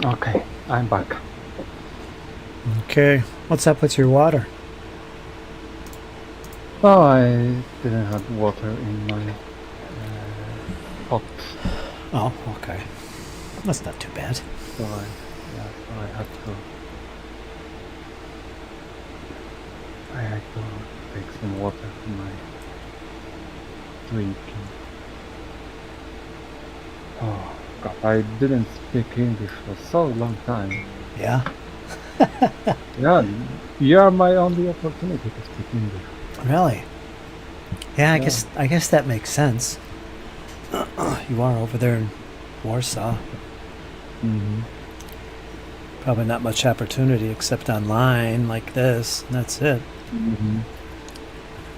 Okay, I'm back. Okay. What's up with your water? Oh, I didn't have water in my pot, Oh, okay. That's not too bad. so I had to. I had to take some water for my drinking. Oh God, I didn't speak English for so long time. Yeah? Yeah, you are my only opportunity to speak English. Really? Yeah, Yeah. I guess that makes sense. You are over there in Warsaw. Mm-hmm. Probably not much opportunity except online like this. And that's it. Mm-hmm.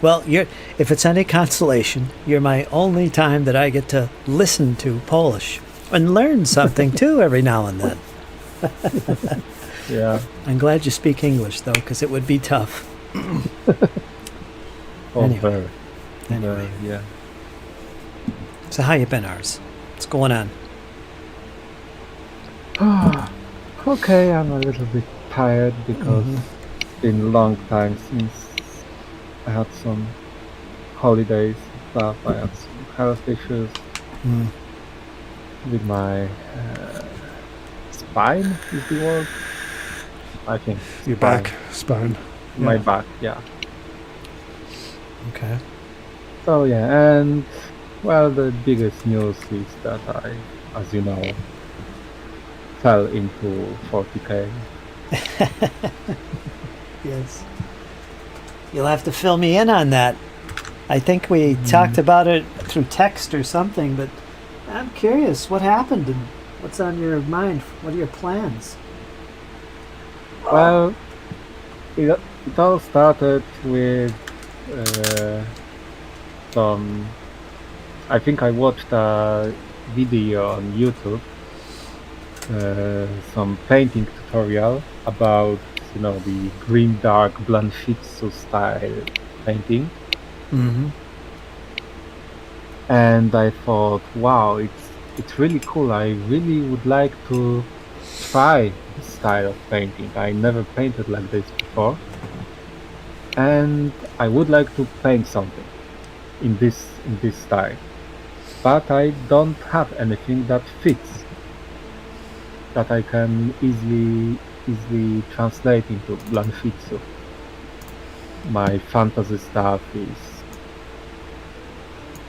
Well, if it's any consolation, you're my only time that I get to listen to Polish and learn something too every now and then. Yeah. I'm glad you speak English though, because it would be tough. Oh, Anyway. very, yeah. So how you been, Ars? What's going on? Okay, I'm a little bit tired because it's been a long time since I had some holidays and stuff. I had some health issues with my spine, is the word? I think Your spine. back, spine. My Yeah. back, yeah. Okay. So yeah, and well, the biggest news is that I, as you know, fell into 40k. Yes. You'll have to fill me in on that. I think we talked about it through text or something, but I'm curious what happened and what's on your mind. What are your plans? Well, it all started with some. I think I watched a video on YouTube, some painting tutorial about the green dark Blanchitsu style painting, and I thought, wow, it's really cool. I really would like to try this style of painting. I never painted like this before, and I would like to paint something in this style, but I don't have anything that fits that I can easily translate into Blanchitsu. My fantasy stuff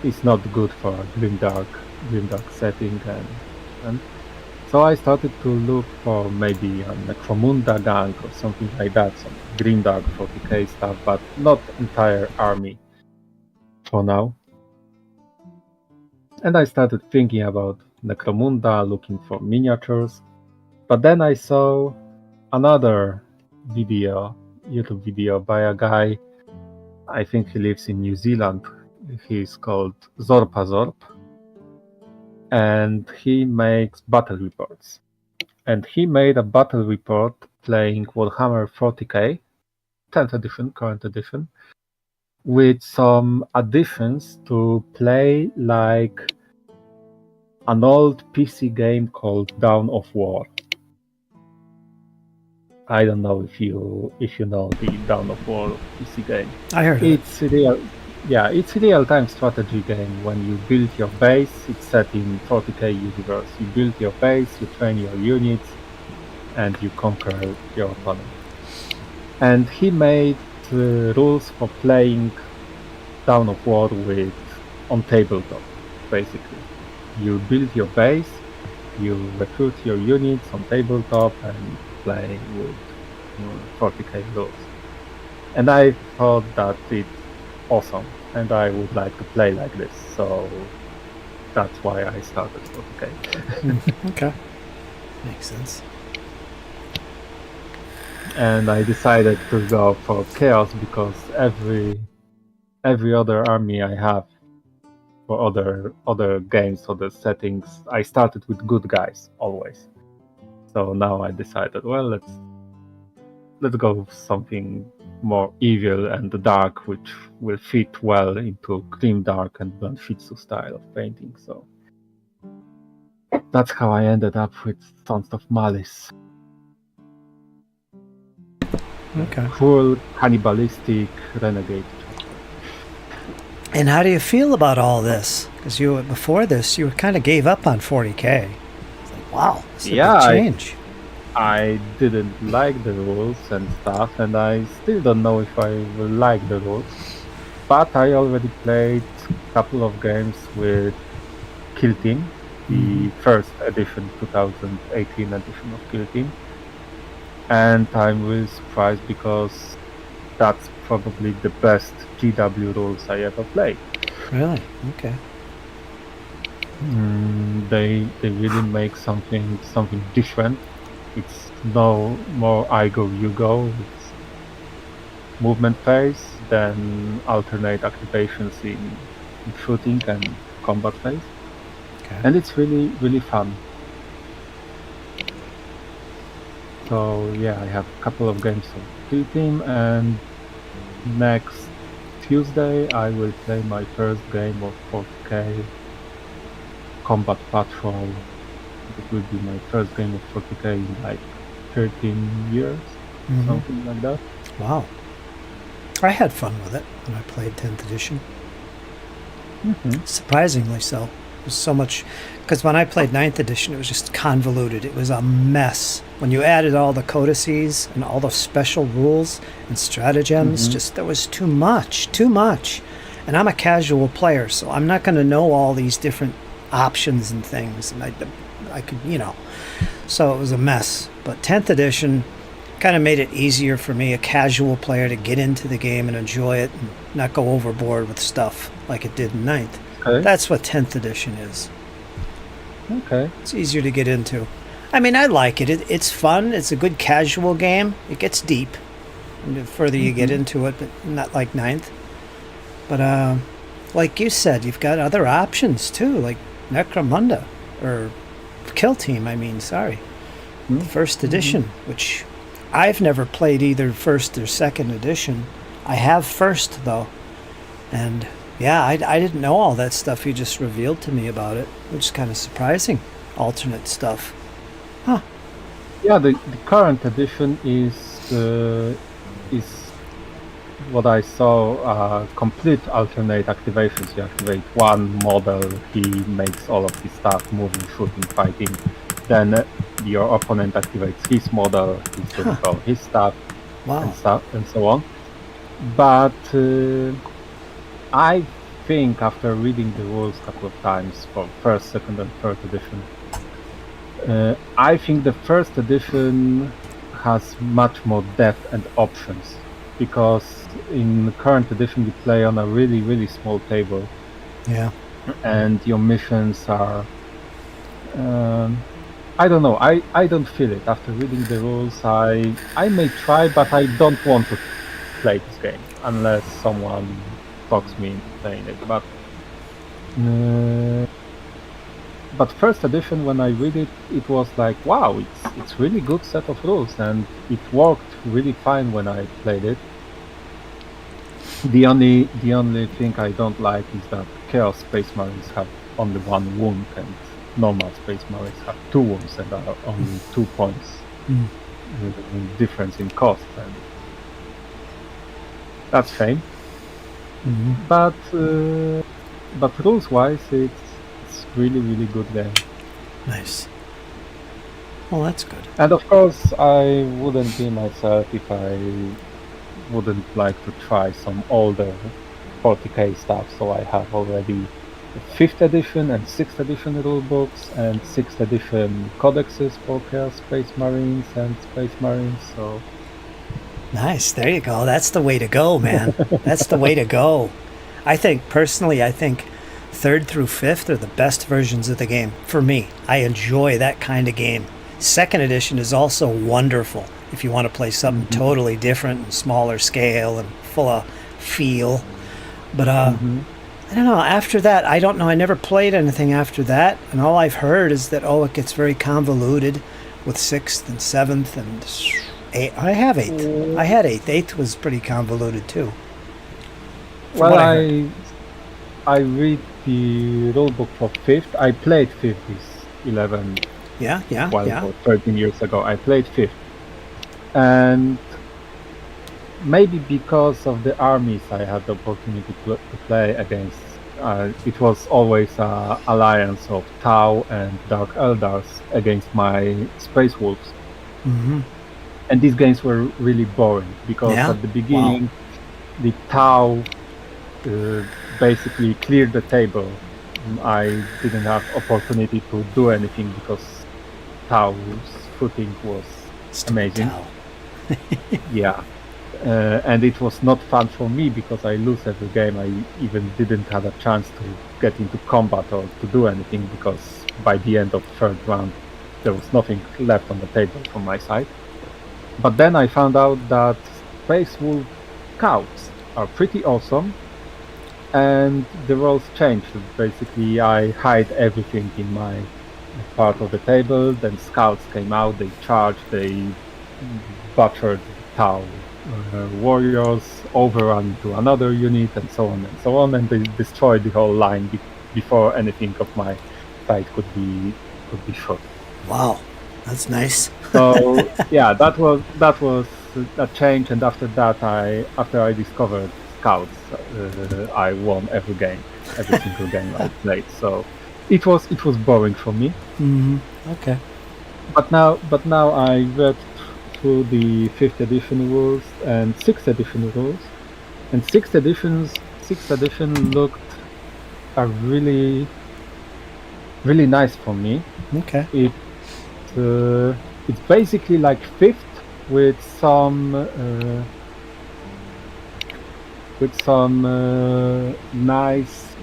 is not good for a grimdark setting, and so I started to look for maybe a Necromunda gang or something like that, some grimdark 40k stuff, but not entire army for now. And I started thinking about Necromunda, looking for miniatures, but then I saw another YouTube video by a guy. I think he lives in New Zealand. He's called Zorpazorp, and he makes battle reports. And he made a battle report playing Warhammer 40k, 10th edition, current edition, with some additions to play like an old PC game called Dawn of War. I don't know if you know the Dawn of War PC game. I heard of it. It's it's a real-time strategy game. When you build your base, it's set in 40k universe. You build your base, you train your units, and you conquer your opponent. And he made rules for playing Dawn of War on tabletop, basically. You build your base, you recruit your units on tabletop, and play with 40k rules. And I thought that it's awesome, and I would like to play like this. So that's why I started 40k. Okay. Makes sense. And I decided to go for chaos because every other army I have for other games, other settings, I started with good guys always. So now I decided, well, let's go with something more evil and dark, which will fit well into grim dark and Blanchitsu style of painting. So that's how I ended up with Sons of Malice. Okay. Cruel, cannibalistic renegade. And how do you feel about all this? Because before this, you kind of gave up on 40K. It's like, wow, this is a big change. I didn't like the rules and stuff, and I still don't know if I will like the rules. But I already played a couple of games with Kill Team, the first edition, 2018 edition of Kill Team. And I'm really surprised because that's probably the best GW rules I ever played. Really? Okay. They really make something different. It's no more I go, you go. It's movement phase, then alternate activations in shooting and combat phase. Okay. And it's really, really fun. So yeah, I have a couple of games of Kill Team, and next Tuesday I will play my first game of 40K Combat Patrol. It will be my first game of 40K in like 13 years, something like that. Wow. I had fun with it when I played 10th edition. Surprisingly so. It was so much, because when I played 9th edition, it was just convoluted. It was a mess. When you added all the codices and all the special rules and stratagems, just there was too much. And I'm a casual player, so I'm not going to know all these different options and things. And I could, so it was a mess. But 10th edition kind of made it easier for me, a casual player, to get into the game and enjoy it and not go overboard with stuff like it did in 9th. Okay. That's what 10th edition is. Okay. It's easier to get into. I mean, I like it. It's fun. It's a good casual game. It gets deep the further you get into it, but not like 9th. But like you said, you've got other options too, like Necromunda, or Kill Team, first edition, which I've never played either first or second edition. I have first, though. And yeah, I didn't know all that stuff you just revealed to me about it, which is kind of surprising. Alternate stuff. Huh. Yeah, the current edition is what I saw, complete alternate activations. You activate one model, he makes all of his stuff, moving, shooting, fighting. Then your opponent activates his model, he's doing all his stuff, and so on. But I think after reading the rules a couple of times for first, second, and third edition, I think the first edition has much more depth and options, because in the current edition you play on a really, really small table. Yeah. And your missions are... I don't know, I don't feel it. After reading the rules, I may try, but I don't want to play this game unless someone talks me into playing it. But first edition, when I read it, it was like, wow, it's really good set of rules, and it worked really fine when I played it. The only thing I don't like is that Chaos Space Marines have only one wound, and normal Space Marines have 2 wounds and are only 2 points difference in cost, and that's a shame. But rules wise, it's really, really good game. Nice. Well, that's good. And of course, I wouldn't be myself if I wouldn't like to try some older 40k stuff. So I have already 5th edition and 6th edition rulebooks and 6th edition codexes for Chaos Space Marines and Space Marines. So nice. There you go. That's the way to go, man. That's the way to go. I think 3rd through 5th are the best versions of the game for me. I enjoy that kind of game. 2nd edition is also wonderful if you want to play something totally different and smaller scale and full of feel. But I don't know, after that, I don't know, I never played anything after that, and all I've heard is that, it gets very convoluted with 6th and 7th and 8th. I have 8th. I had 8th. 8th was pretty convoluted too. Well, I read the rulebook for 5th. I played 5th 11, Yeah. 12 or 13 years ago. I played 5th. And maybe because of the armies I had the opportunity to play against, it was always an alliance of Tau and Dark Eldars against my Space Wolves. Mm-hmm. And these games were really boring because Yeah? at the beginning, the Tau basically cleared the table. I didn't have opportunity to do anything because Tau's footing was amazing. Tau. Yeah. And it was not fun for me because I lose every game. I even didn't have a chance to get into combat or to do anything because by the end of third round there was nothing left on the table from my side. But then I found out that Space Wolf Scouts are pretty awesome, and the roles changed. Basically, I hide everything in my part of the table, then Scouts came out, they charged, they butchered Tau warriors, overrun to another unit, and so on, and they destroyed the whole line before anything of my side could be shot. Wow, that's nice. So yeah, that was a change, and after that, after I discovered Scouts, I won every single game I played. So it was boring for me. Mm-hmm. Okay. But now I read through the 5th edition rules and 6th edition rules, and 6th edition looked really nice for me. Okay. It's basically like 5th with some nice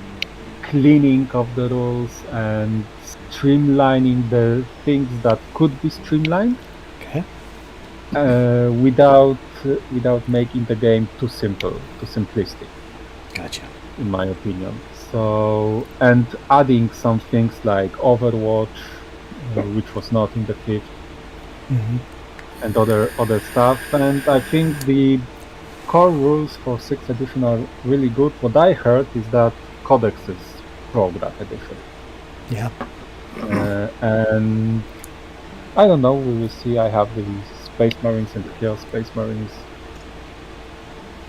cleaning of the rules and streamlining the things that could be streamlined. Okay. Without making the game too simplistic. Gotcha. In my opinion. So, and adding some things like Overwatch, which was not in the 5th, Mm-hmm. and other stuff. And I think the core rules for 6th edition are really good. What I heard is that codexes broke that edition. Yeah. And I don't know, we will see. I have the Space Marines and the Chaos Space Marines.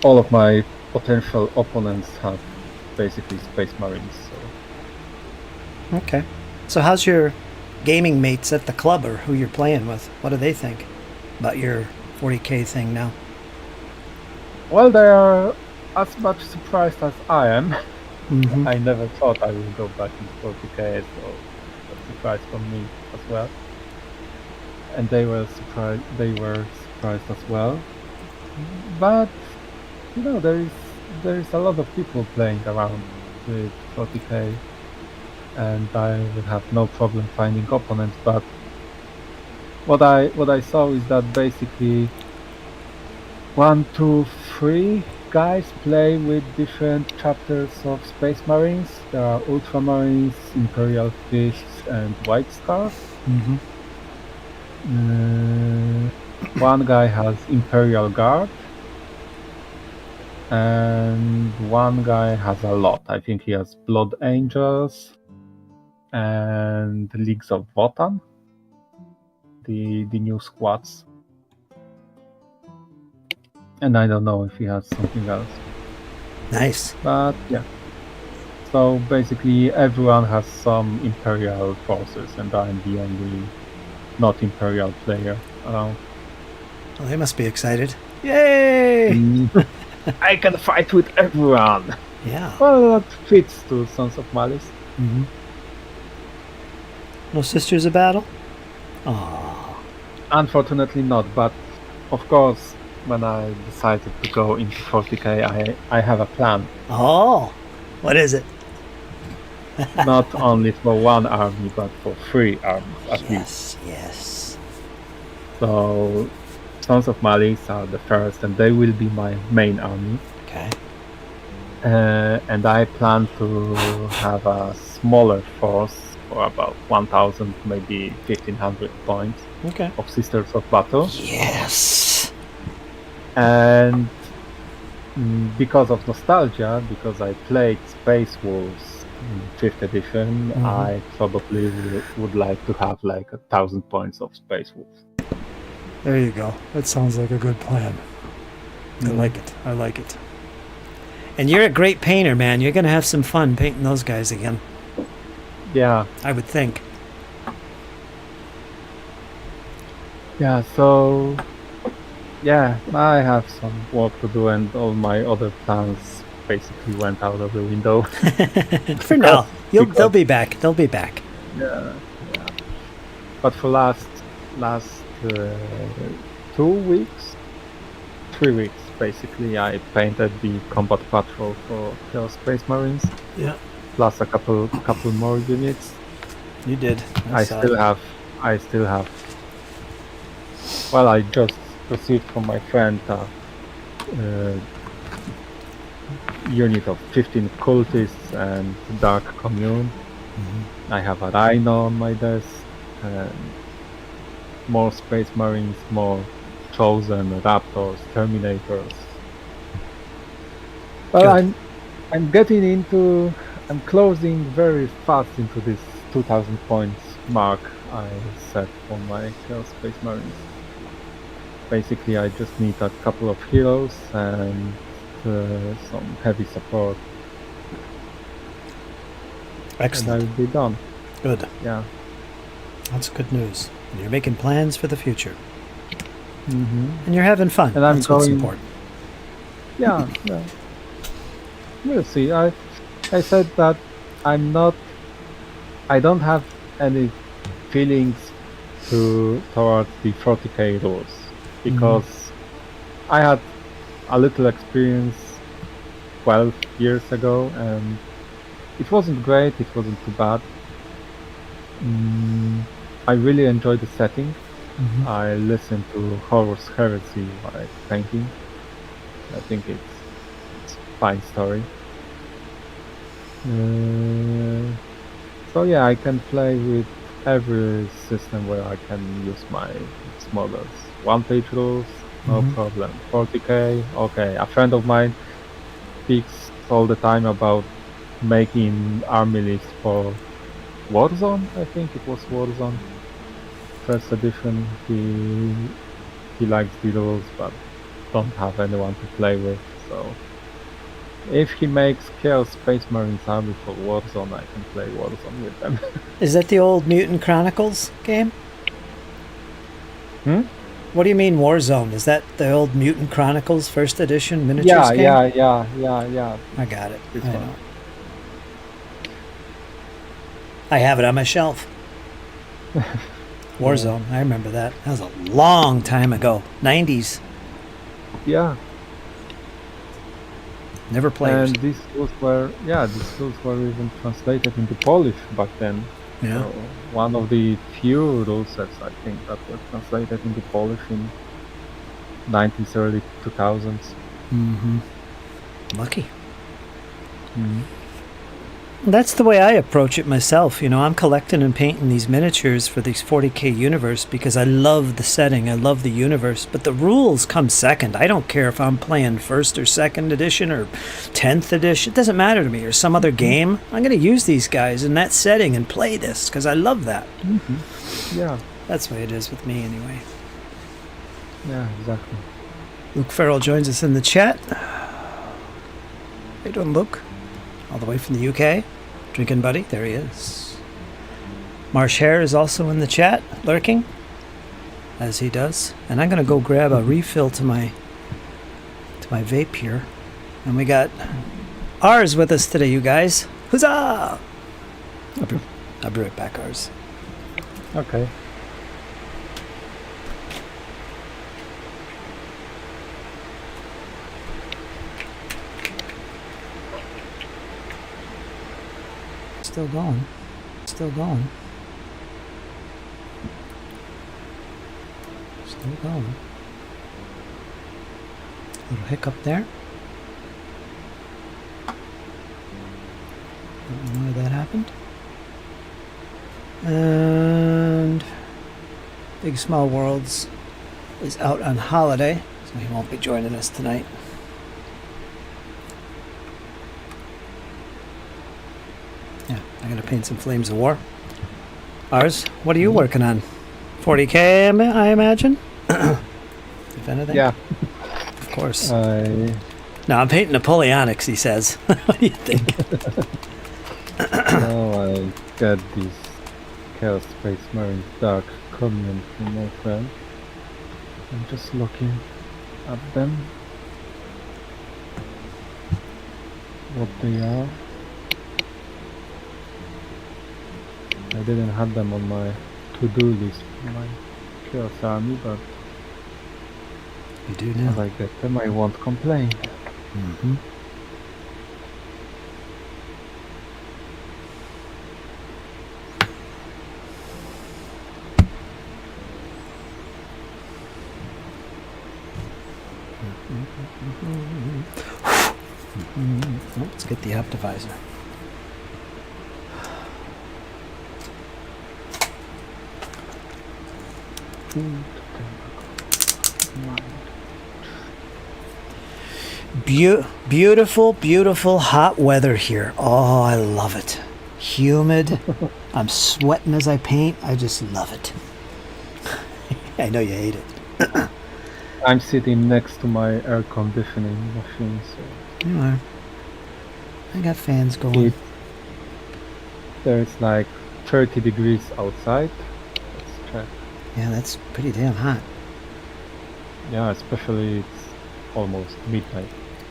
All of my potential opponents have basically Space Marines. So. Okay. So how's your gaming mates at the club, or who you're playing with? What do they think about your 40K thing now? Well, they are as much surprised as I am. Mm-hmm. I never thought I would go back into 40K, so that's a surprise for me as well. And they were surprised as well. But you know, there is a lot of people playing around with 40K, and I would have no problem finding opponents. But what I saw is that basically 1, 2, 3 guys play with different chapters of Space Marines. There are Ultramarines, Imperial Fists, and White Stars. Mm-hmm. One guy has Imperial Guard, and one guy has a lot. I think he has Blood Angels and Leagues of Votan, the new squads. And I don't know if he has something else. Nice. But yeah. So basically everyone has some Imperial forces, and I'm the only not Imperial player around. Well, they must be excited. Yay! I can fight with everyone! Yeah. Well, that fits to Sons of Malice. Mm-hmm. No Sisters of Battle? Aww. Unfortunately not, but of course, when I decided to go into 40K, I have a plan. Oh, what is it? Not only for one army, but for 3 armies at least. Yes. So, Sons of Malice are the first, and they will be my main army. Okay. And I plan to have a smaller force for about 1,000, maybe 1,500 points of Sisters of Battle. Yes. And because of nostalgia, because I played Space Wolves 5th edition, I probably would like to have like 1,000 points of Space Wolves. There you go. That sounds like a good plan. I like it. I like it. And you're a great painter, man. You're going to have some fun painting those guys again. Yeah. I would think. Yeah, so... Yeah, I have some work to do, and all my other plans basically went out of the window. For now. They'll be back. They'll be back. Yeah. But for last 2 weeks, 3 weeks, basically, I painted the combat patrol for Chaos Space Marines. Yeah. Plus a couple more units. You did. I still have. Well, I just received from my friend a unit of 15 cultists and Dark Commune. I have a Rhino on my desk, and more Space Marines, more Chosen, Raptors, Terminators. Well, I'm closing very fast into this 2,000 points mark I set for my Chaos Space Marines. Basically, I just need a couple of heroes and some heavy support. Excellent. And I'll be done. Good. Yeah. That's good news. And you're making plans for the future. And you're having fun. And I'm That's what's going- important. Yeah. We'll see. I said that I don't have any feelings towards the 40k rules, because I had a little experience 12 years ago, and it wasn't great, it wasn't too bad. I really enjoyed the setting. I listened to Horus Heresy while painting. I think it's a fine story. So yeah, I can play with every system where I can use my models. One-page rules, no problem. 40k, okay. A friend of mine speaks all the time about making army lists for Warzone. I think it was Warzone. First edition. He likes the rules, but don't have anyone to play with. So if he makes Chaos Space Marines army for Warzone, I can play Warzone with them. Is that the old Mutant Chronicles game? What do you mean Warzone? Is that the old Mutant Chronicles first edition miniatures game? Yeah. I got it. This I one. know. I have it on my shelf. Warzone, I remember that. That was a long time ago. 90s. Yeah. Never played. And these rules were even translated into Polish back then. Yeah. So one of the few rule sets, I think, that were translated into Polish in 90s, early 2000s. Lucky. That's the way I approach it myself. You know, I'm collecting and painting these miniatures for these 40k universe because I love the setting, I love the universe, but the rules come second. I don't care if I'm playing first or second edition or 10th edition. It doesn't matter to me, or some other game. I'm going to use these guys in that setting and play this because I love that. Yeah. That's the way it is with me anyway. Yeah, exactly. Luke Farrell joins us in the chat. Hey, doing, Luke? All the way from the UK. Drinking buddy, there he is. Marsh Heer is also in the chat, lurking, as he does. And I'm going to go grab a refill to my vape here. And we got ours with us today, you guys. Huzzah! I'll be right back, ours. Okay. Still going. Still going. Still going. Little hiccup there. Don't know why that happened. And Big Small Worlds is out on holiday, so he won't be joining us tonight. I'm going to paint some Flames of War. Ours? What are you working on? 40K, I imagine? If anything? Yeah. Of course. I No, I'm painting Napoleonics, he says. What do you think? Now I get these Chaos Space Marines Dark Covenant from my friend. I'm just looking at them. What they are. I didn't have them on my to-do list for my Chaos Army, but You do if now. I get them, I won't complain. Mm-hmm. Oh, let's get the optimizer. Beautiful, beautiful hot weather here. Oh, I love it. Humid. I'm sweating as I paint. I just love it. I know you hate it. I'm sitting next to my air conditioning machine, so You are. I got fans going. there's like 30 degrees outside. Let's check. Yeah, that's pretty damn hot. Yeah, especially it's almost midnight.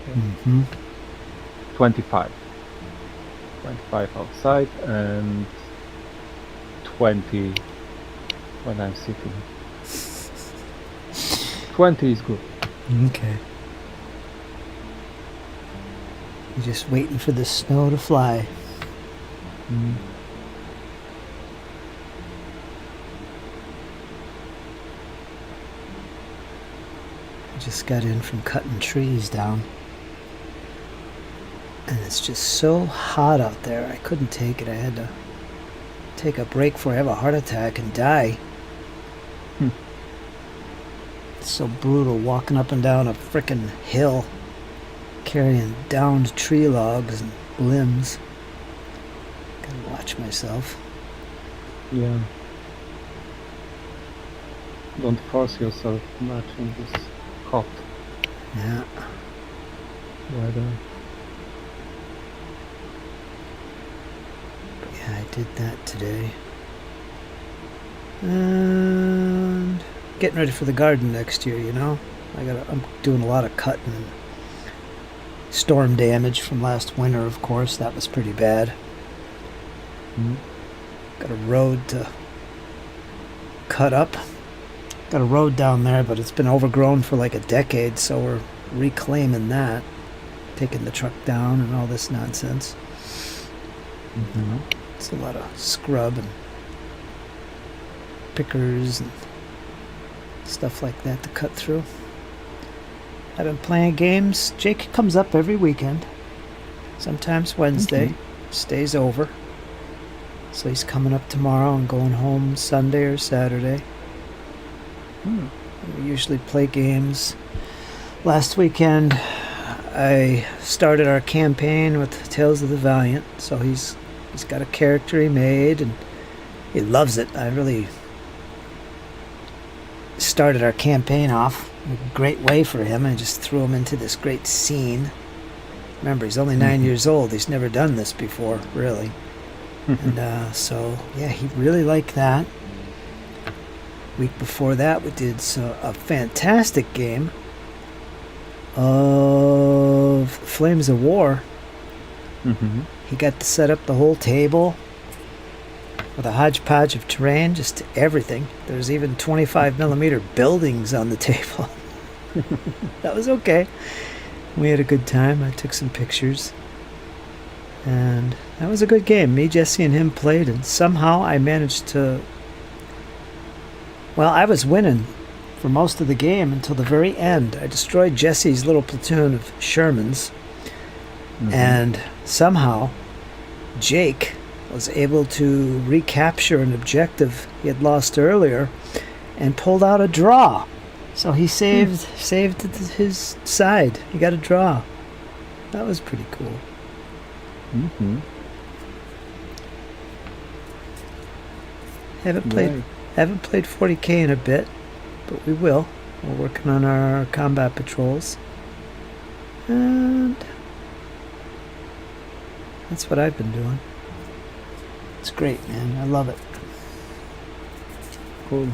Mm-hmm. 25. 25 outside and 20 when I'm sitting. 20 is good. Okay. You're just waiting for the snow to fly. Mm. I just got in from cutting trees down. And it's just so hot out there. I couldn't take it. I had to take a break before I have a heart attack and die. Hmm. It's so brutal walking up and down a frickin' hill, carrying downed tree logs and limbs. Gotta watch myself. Yeah. Don't force yourself too much in this hot Yeah. weather. Yeah, I did that today. And getting ready for the garden next year, you know? I'm doing a lot of cutting and storm damage from last winter, of course. That was pretty bad. Mm. Got a road to cut up. Got a road down there, but it's been overgrown for like a decade, so we're reclaiming that. Taking the truck down and all this nonsense. Mm-hmm. It's a lot of scrub and pickers and stuff like that to cut through. I've been playing games. Jake comes up every weekend. Sometimes Wednesday. Stays over. So he's coming up tomorrow and going home Sunday or Saturday. We usually play games. Last weekend I started our campaign with Tales of the Valiant. So he's got a character he made and he loves it. I really started our campaign off in a great way for him. I just threw him into this great scene. Remember, he's only 9 years old. He's never done this before, really. And so, yeah, he really liked that. Week before that, we did a fantastic game of Flames of War. Mm-hmm. He got to set up the whole table with a hodgepodge of terrain, just everything. There's even 25mm buildings on the table. That was okay. We had a good time. I took some pictures. And that was a good game. Me, Jesse, and him played, and somehow I managed to... Well, I was winning for most of the game until the very end. I destroyed Jesse's little platoon of Shermans, and somehow Jake was able to recapture an objective he had lost earlier and pulled out a draw. So he saved his side. He got a draw. That was pretty cool. Mm-hmm. Haven't played Right. 40K in a bit, but we will. We're working on our combat patrols. And that's what I've been doing. It's great, man. I love it. Cool.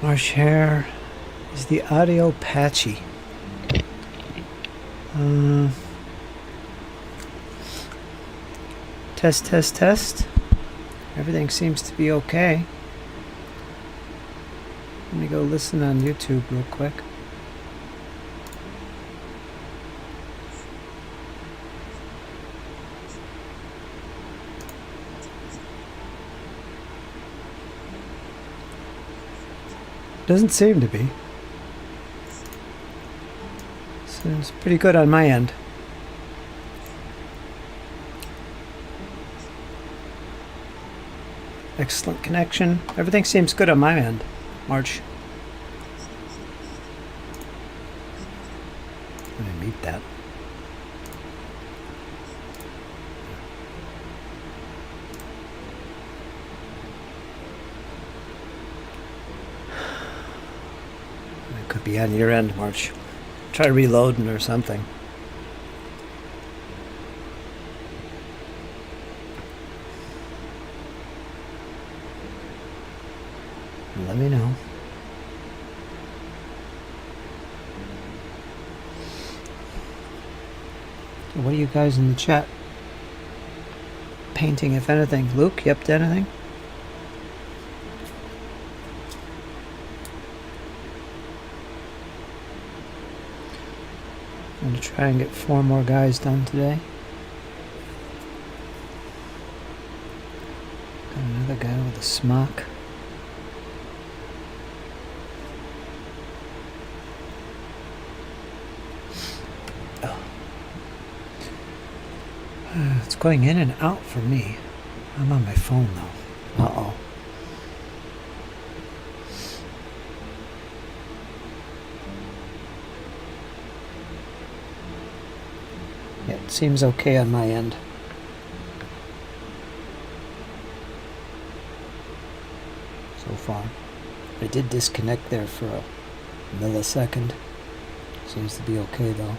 Marsh Hare, is the audio patchy? Test. Everything seems to be okay. Let me go listen on YouTube real quick. Doesn't seem to be. Seems pretty good on my end. Excellent connection. Everything seems good on my end. March. Let me mute that. It could be on your end, March. Try reloading or something. Let me know. What are you guys in the chat? Painting, if anything. Luke, you up to anything? I'm going to try and get 4 more guys done today. Got another guy with a smock. It's going in and out for me. I'm on my phone though. Uh-oh. Yeah, it seems okay on my end. So far. I did disconnect there for a millisecond. Seems to be okay though.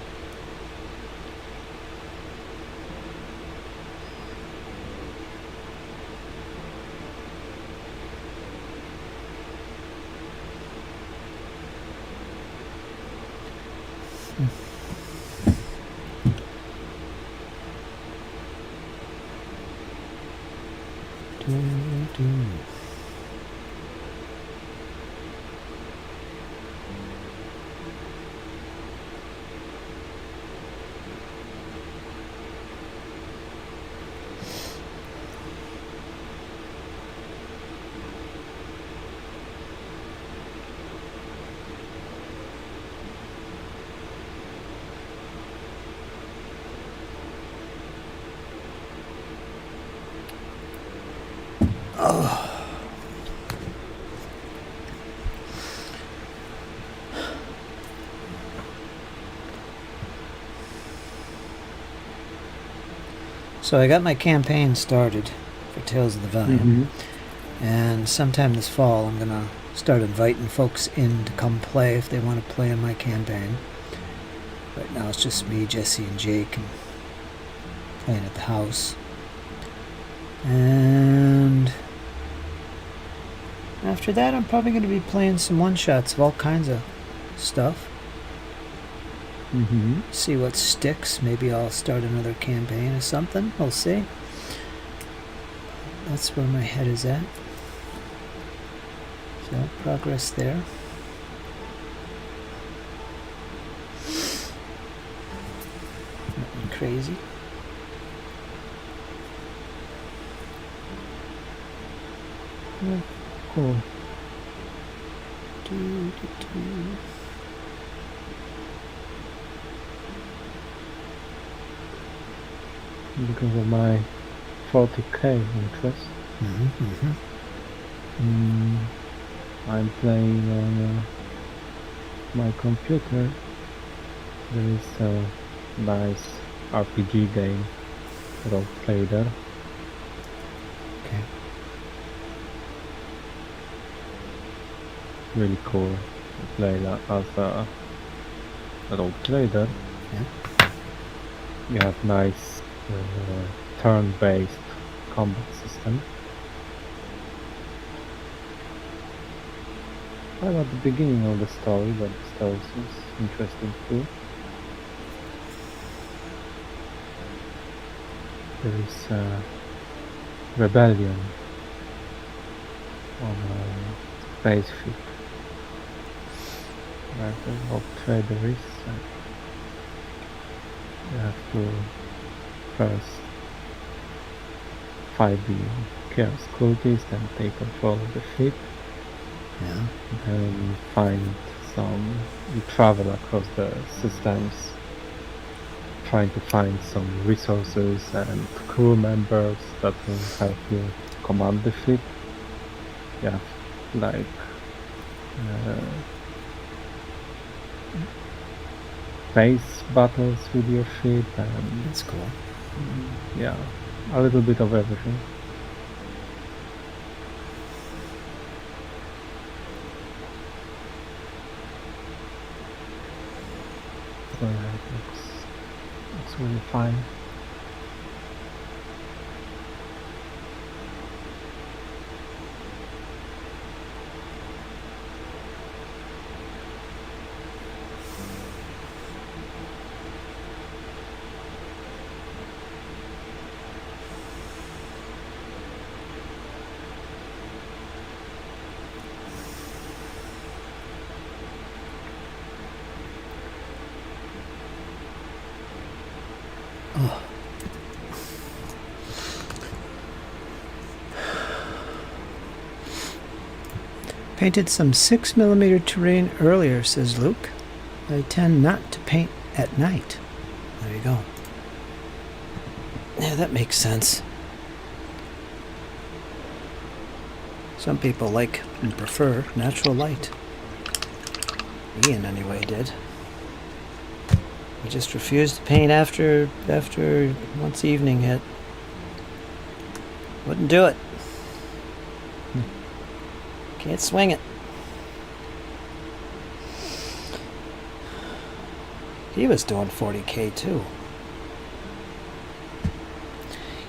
So I got my campaign started for Tales of the Valiant, and sometime this fall I'm going to start inviting folks in to come play if they want to play in my campaign. Right now it's just me, Jesse, and Jake, and playing at the house. And after that I'm probably going to be playing some one-shots of all kinds of stuff. See what sticks. Maybe I'll start another campaign or something. We'll see. That's where my head is at. So, progress there. Nothing crazy. Yeah, cool. Because of my 40k interest, I'm playing on my computer There is a nice RPG game, Role Trader. Okay. Really cool to play as a role trader. Yeah. You have nice turn-based combat system. I'm at the beginning of the story, but the story is interesting too. There is a rebellion on a spaceship where the rogue trader is. You have to first fight the chaos cultists and take control of the ship. Yeah. Then you travel across the systems, trying to find some resources and crew members that will help you command the ship. You have like space battles with your ship and That's cool. yeah, a little bit of everything. So yeah, it looks really fine. Oh. Painted some 6mm terrain earlier, says Luke. I tend not to paint at night. There you go. Yeah, that makes sense. Some people like and prefer natural light. Ian, anyway, did. He just refused to paint after once evening hit. Wouldn't do it. Can't swing it. He was doing 40K too.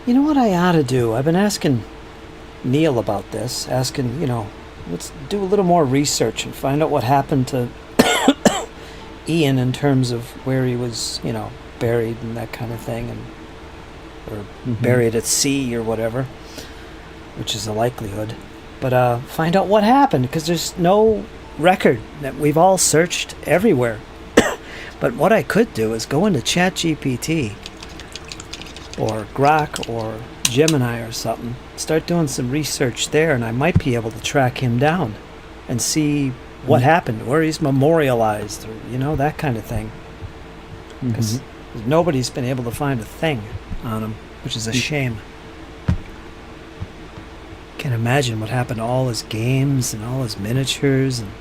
You know what I ought to do? I've been asking Neil about this. Asking, let's do a little more research and find out what happened to Ian in terms of where he was, buried and that kind of thing, or buried at sea or whatever, which is a likelihood. But find out what happened, because there's no record. That we've all searched everywhere. But what I could do is go into ChatGPT or Grok or Gemini or something, start doing some research there, and I might be able to track him down and see what happened, where he's memorialized, or that kind of thing. Because nobody's been able to find a thing on him, which is a shame. Can't imagine what happened to all his games and all his miniatures, and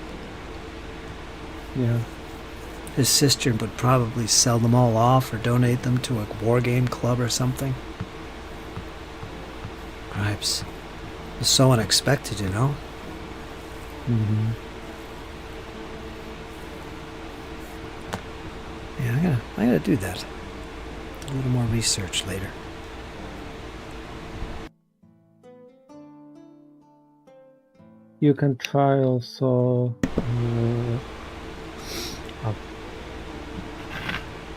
Yeah. his sister would probably sell them all off or donate them to a war game club or something. Cripes. It was so unexpected, Mm-hmm. Yeah, I gotta do that. A little more research later. You can try also a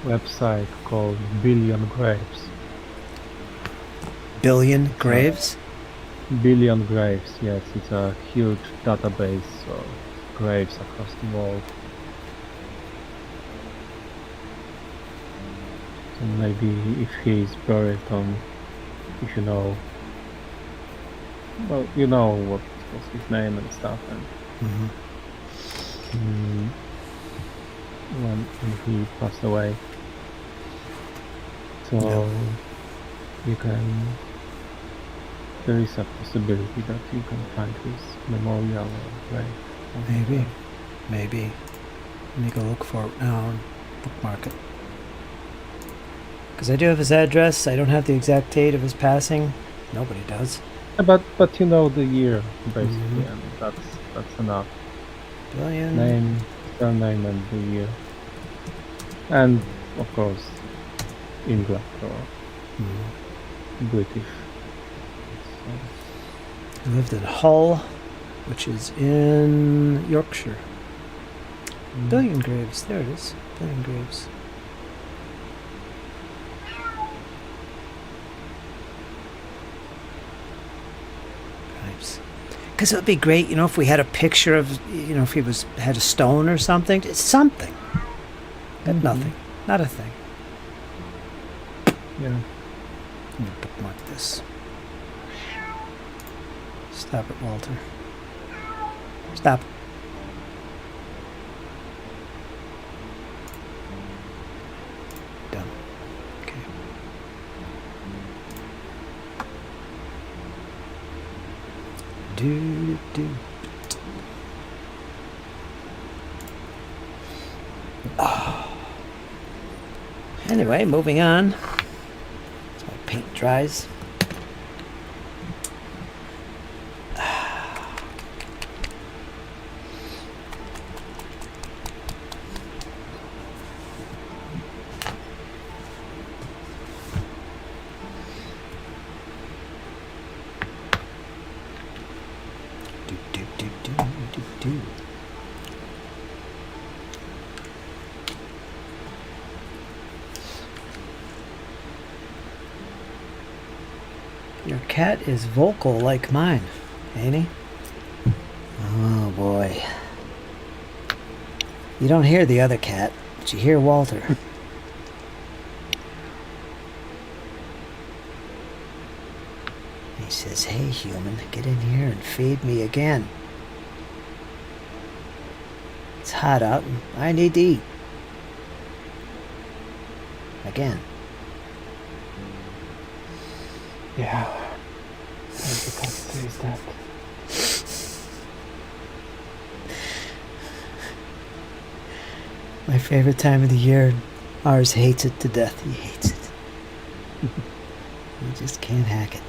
website called Billion Graves. Billion graves? Billion Graves, yes, it's a huge database of graves across the world. So maybe if he's buried on, if you know, well, you know what was his name and stuff, and when he passed away. So you can, there is a possibility that you can find his memorial grave. Maybe. Let me go look for it now. bookmark it. Because I do have his address. I don't have the exact date of his passing. Nobody does. But you know the year basically, and that's enough. Valiant. Name, surname, and the year, and of course England or British. He lived in Hull, which is in Yorkshire. Billion Graves. There it is. Billion Graves. Because it would be great, you know, if we had a picture of, you know, if he had a stone or something. It's something. Got nothing. Not a thing. Yeah. I'm going to bookmark this. Stop it, Walter. Stop. Done. Okay. Do. Oh. Anyway, moving on. As my paint dries. Do. Your cat is vocal like mine, ain't he? Oh boy. You don't hear the other cat, but you hear Walter. He says, "Hey human, get in here and feed me again. It's hot out and I need to eat. Again." Yeah. Every cat says that. My favorite time of the year. Ours hates it to death. He hates it. He just can't hack it.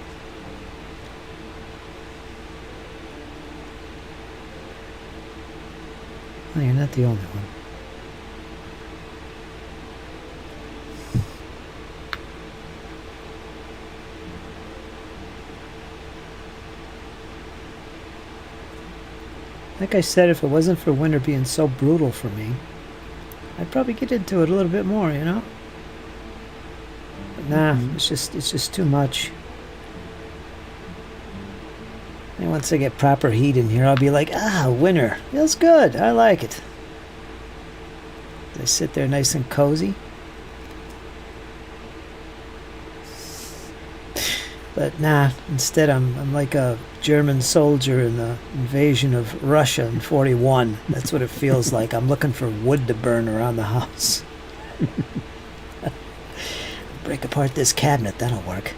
Well, you're not the only one. Like I said, if it wasn't for winter being so brutal for me, I'd probably get into it a little bit more, you know? But nah, it's just too much. And once I get proper heat in here, I'll be like, winter. Feels good. I like it. I sit there nice and cozy. But nah, instead I'm like a German soldier in the invasion of Russia in 41. That's what it feels like. I'm looking for wood to burn around the house. Break apart this cabinet, that'll work.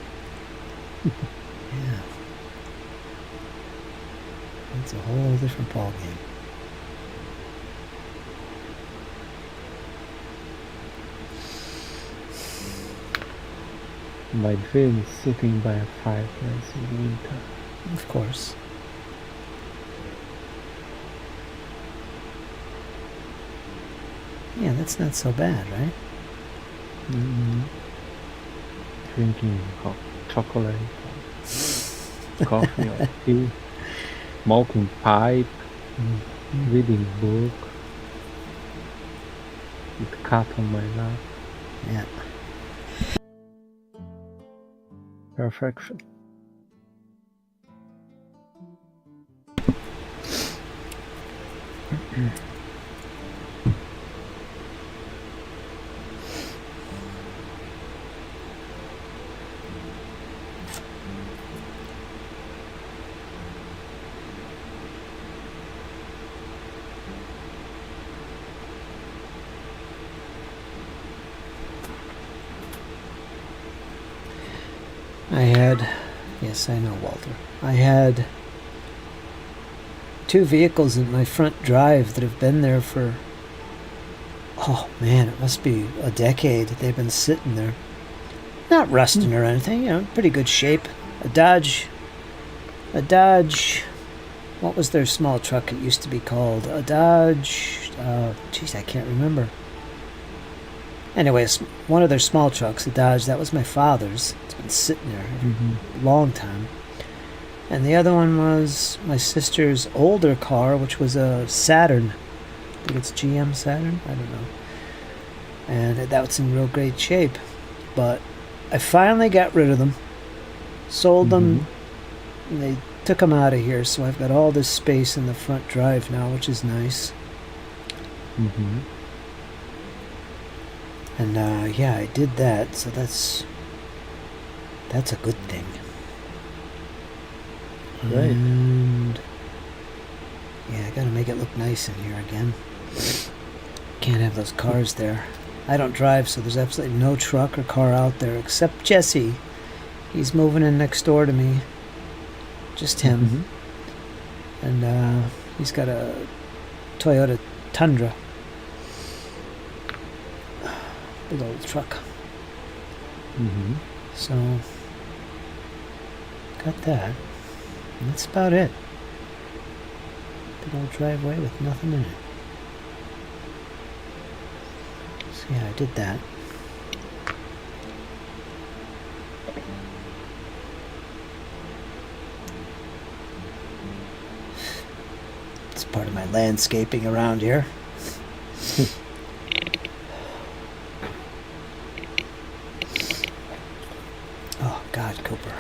Yeah. It's a whole different ballgame. My dream is sitting by a fireplace in winter. Of course. Yeah, that's not so bad, right? Drinking hot chocolate, coffee or tea, smoking pipe, reading book, with cat on my lap. Yeah. Perfection. Yes, I know, Walter. I had 2 vehicles in my front drive that have been there for Oh man, it must be a decade they've been sitting there. Not rusting or anything, you know, pretty good shape. A Dodge. What was their small truck? It used to be called a Dodge. Geez, I can't remember. Anyways, one of their small trucks, a Dodge, that was my father's. It's been sitting there a long time. And the other one was my sister's older car, which was a Saturn. I think it's GM Saturn? I don't know. And that was in real great shape. But I finally got rid of them. Sold them. And they took them out of here, so I've got all this space in the front drive now, which is nice. And yeah, I did that, so that's a good thing. Great. And yeah, I gotta make it look nice in here again. Can't have those cars there. I don't drive, so there's absolutely no truck or car out there except Jesse. He's moving in next door to me. Just him. And he's got a Toyota Tundra. Big old truck. So, got that. And that's about it. Big old driveway with nothing in it. So yeah, I did that. It's part of my landscaping around here. Oh God, Cooper.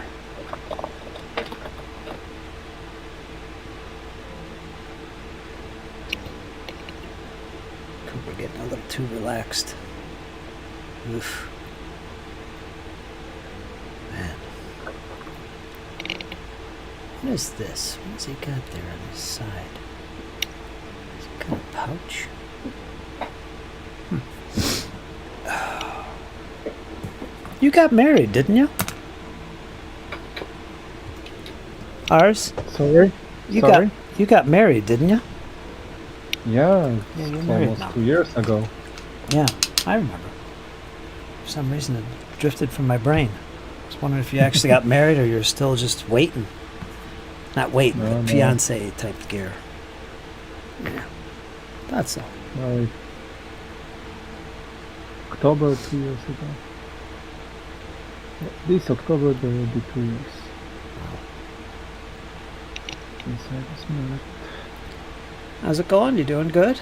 Cooper getting a little too relaxed. Oof. Man. What is this? What's he got there on his side? Is it got a pouch? You got married, didn't you? Ours? Sorry? You got married, didn't you? Yeah, Yeah, you're it's married almost now. 2 years ago. Yeah, I remember. For some reason it drifted from my brain. I was wondering if you actually got married or you're still just waiting. Not waiting, No, but no. fiance type gear. Yeah, thought so. No, October 2 years ago. This October there will be 2 years. Since I was married. How's it going? You doing good?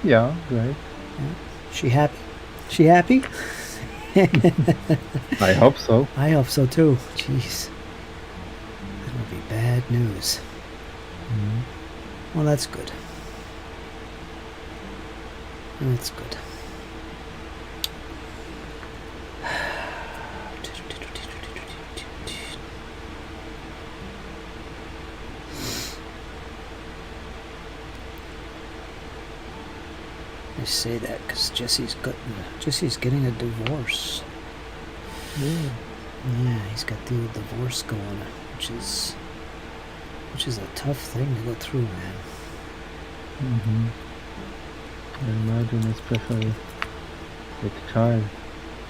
Yeah, great. She happy? She happy? I hope so. I hope so too. Jeez. That would be bad news. Well, that's good. That's good. I say that because Jesse's getting a divorce. Yeah, he's got the divorce going, which is a tough thing to go through, man. I imagine, especially with child.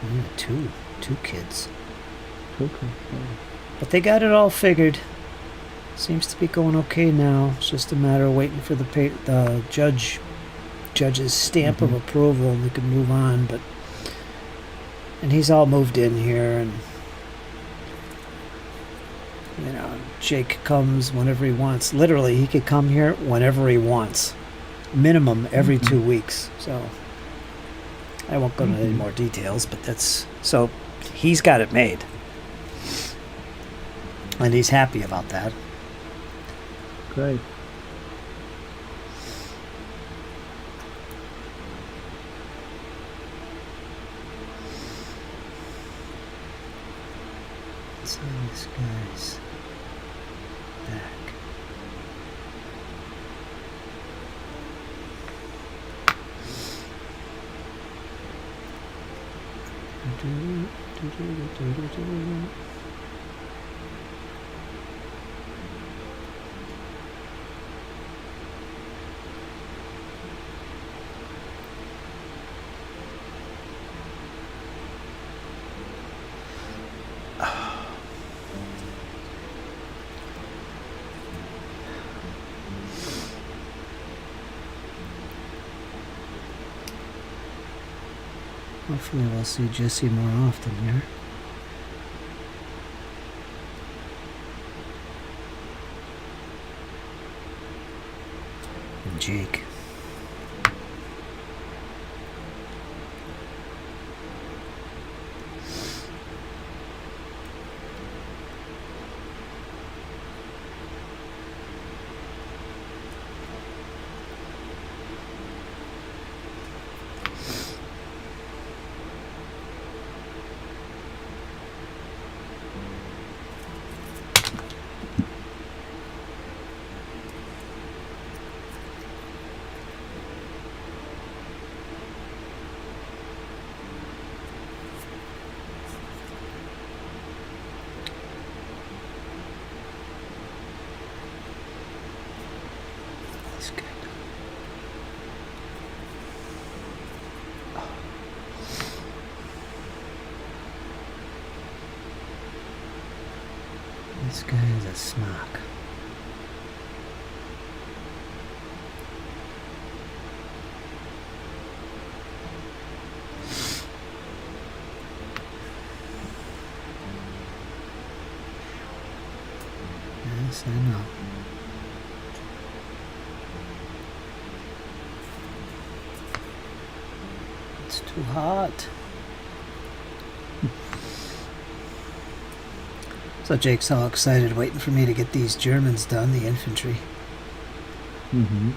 Yeah, two kids. Okay. But they got it all figured. Seems to be going okay now. It's just a matter of waiting for the judge's stamp of approval, and we can move on. And he's all moved in here, and you know, Jake comes whenever he wants. Literally, he could come here whenever he wants. Minimum every 2 weeks. So I won't go into any more details, but so he's got it made. And he's happy about that. Great. What's on this guy's back? Hopefully we'll see Jesse more often here. And Jake. That's good. This guy is a smock. Yes, I know. It's too hot. So Jake's all excited, waiting for me to get these Germans done, the infantry. Mm-hmm.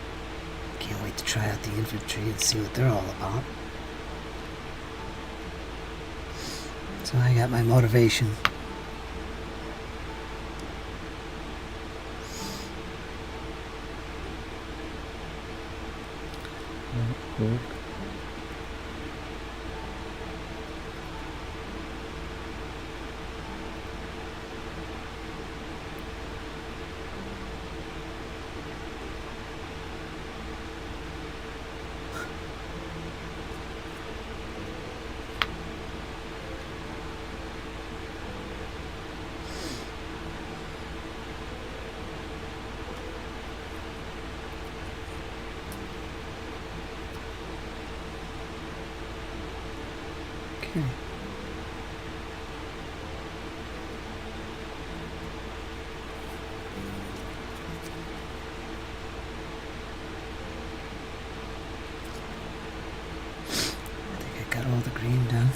Can't wait to try out the infantry and see what they're all about. So I got my motivation. Good. Okay. I think I got all the green done.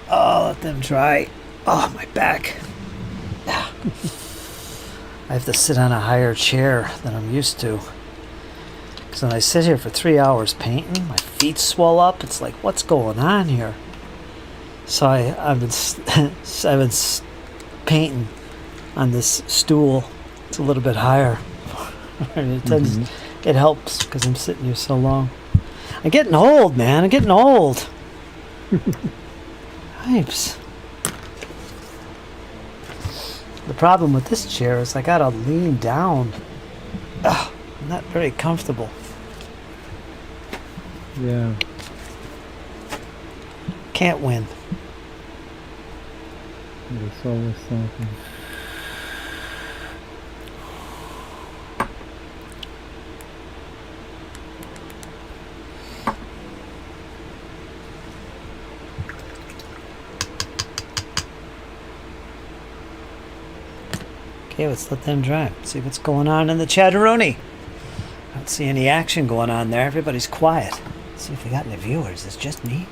Oh, let them dry. Oh, my back. Ah. I have to sit on a higher chair than I'm used to. Because when I sit here for 3 hours painting, my feet swell up. It's like, what's going on here? So I've been painting on this stool. It's a little bit higher. It helps because I'm sitting here so long. I'm getting old, man. I'm getting old. Yipes. The problem with this chair is I gotta lean down. Ugh, I'm not very comfortable. Yeah. Can't win. There's always something. Okay, let's let them dry. See what's going on in the chatteroonie. I don't see any action going on there. Everybody's quiet. Let's see if we got any viewers. It's just me.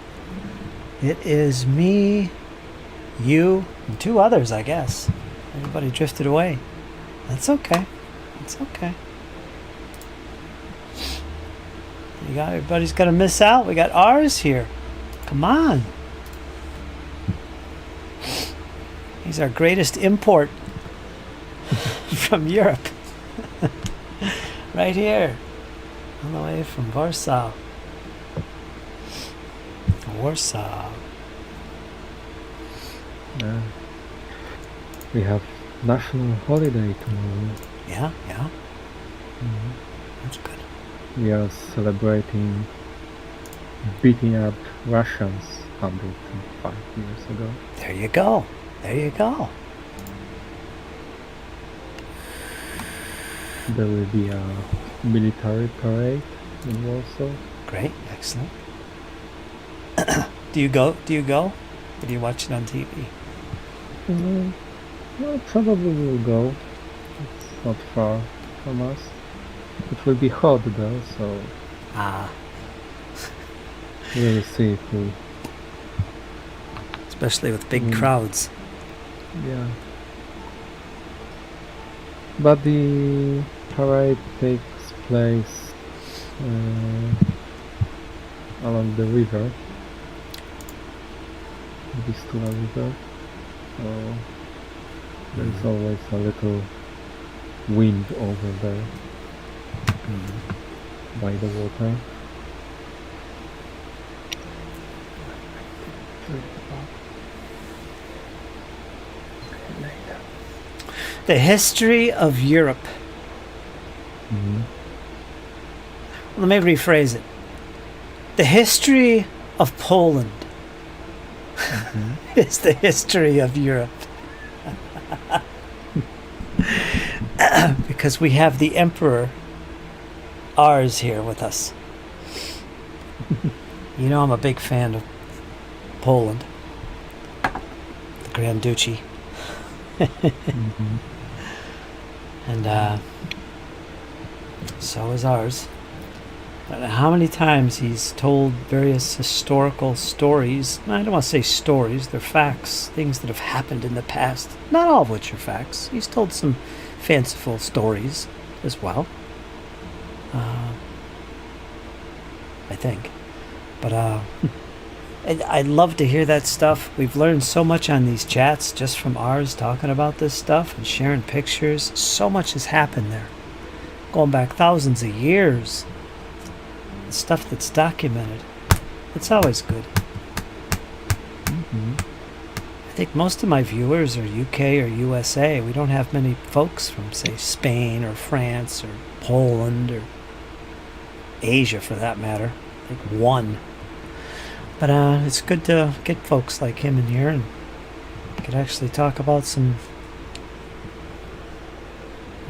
It is me, you, and 2 others, I guess. Everybody drifted away. That's okay. That's okay. Everybody's gonna miss out. We got ours here. Come on. He's our greatest import from Europe. Right here. All the way from Warsaw. Warsaw. Yeah. We have national holiday tomorrow. Yeah. Mhm. That's good. We are celebrating beating up Russians 105 years ago. There you go. There you go. There will be a military parade in Warsaw. Great. Excellent. Do you go? Or do you watch it on TV? Well, probably we'll go. It's not far from us. It will be hot though, so Ah, we'll see if we. especially with big Mm. crowds. Yeah. But the parade takes place along the river. The Vistula River. So there's always a little wind over there by the water. The history of Europe. Mhm. Let me rephrase it. The history of Poland is the history of Europe. Because we have the Emperor ours here with us. You know I'm a big fan of Poland. The Grand Duchy. Mhm. And so is ours. I don't know how many times he's told various historical stories. I don't want to say stories, they're facts, things that have happened in the past. Not all of which are facts. He's told some fanciful stories as well. I think. But I'd love to hear that stuff. We've learned so much on these chats just from ours talking about this stuff and sharing pictures. So much has happened there. Going back thousands of years. Stuff that's documented. It's always good. Mhm. I think most of my viewers are UK or USA. We don't have many folks from, say, Spain or France or Poland or Asia for that matter. I think one. But it's good to get folks like him in here and could actually talk about some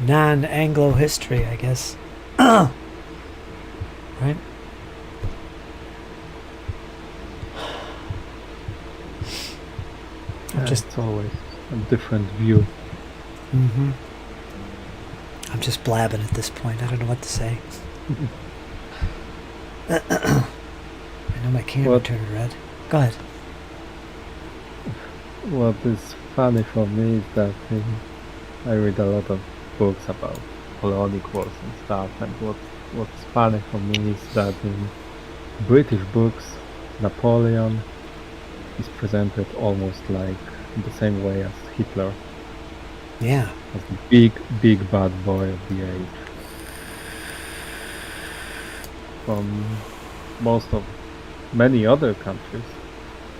non-Anglo history, I guess. Right? Yeah, just- it's always a different view. Mm-hmm. I'm just blabbing at this point. I don't know what to say. I know my camera What? turned red. Go ahead. What is funny for me is that I read a lot of books about Napoleonic Wars and stuff, and what's funny for me is that in British books, Napoleon is presented almost like in the same way as Hitler, Yeah. as the big bad boy of the age. From many other countries,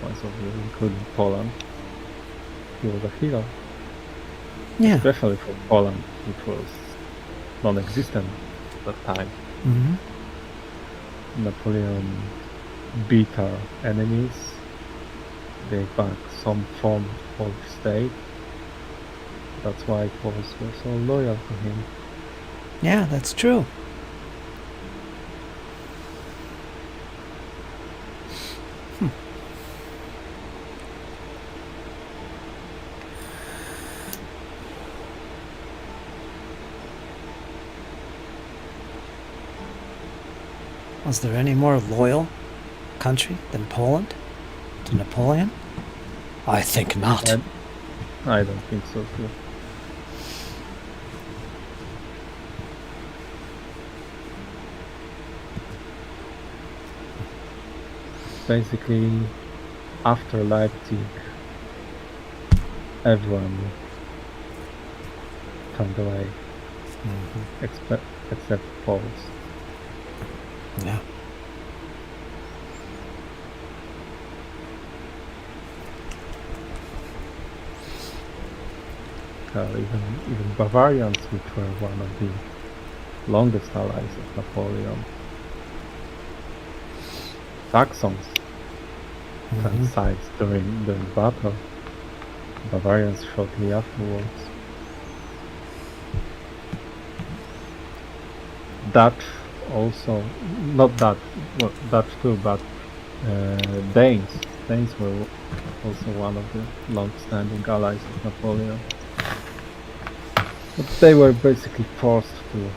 points of view, including Poland, he was a hero. Yeah. Especially for Poland, which was non-existent at that time. Mm-hmm. Napoleon beat our enemies, gave back some form of Polish state. That's why Poles were so loyal to him. Yeah, that's true. Was there any more loyal country than Poland to Napoleon? I think not. I don't think so too. Basically, after Leipzig, everyone turned away, except Poles. Yeah. Even Bavarians, which were one of the longest allies of Napoleon. Saxons turned sides during the battle. Bavarians shortly afterwards. Dutch also, not Dutch, well, Dutch too, but Danes Danes were also one of the long-standing allies of Napoleon. But they were basically forced to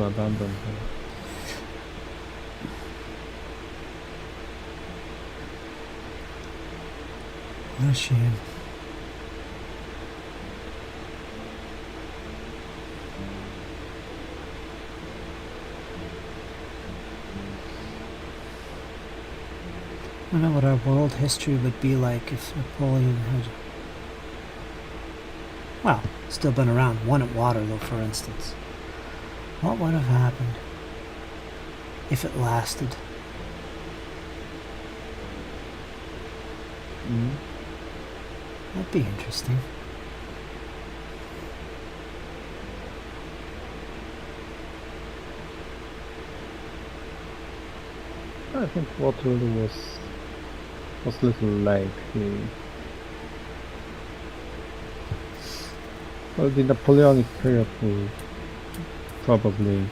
abandon her. What a shame. I wonder what our world history would be like if Napoleon had, well, still been around, won at Waterloo, for instance. What would have happened if it lasted? That'd be interesting. I think Waterloo was a little late. Well, the Napoleonic period will probably,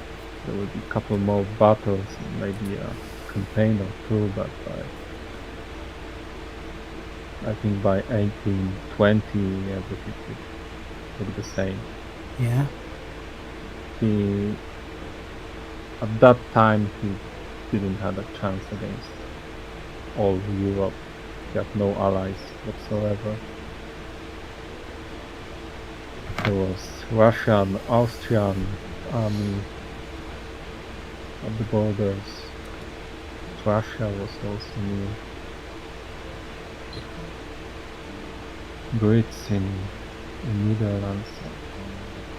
there will be a couple more battles, maybe a campaign or two, but I think by 1820 everything would be the same. Yeah? At that time he didn't have a chance against all Europe. He had no allies whatsoever. There was Russian, Austrian army at the borders. Russia was also new. Brits in Netherlands.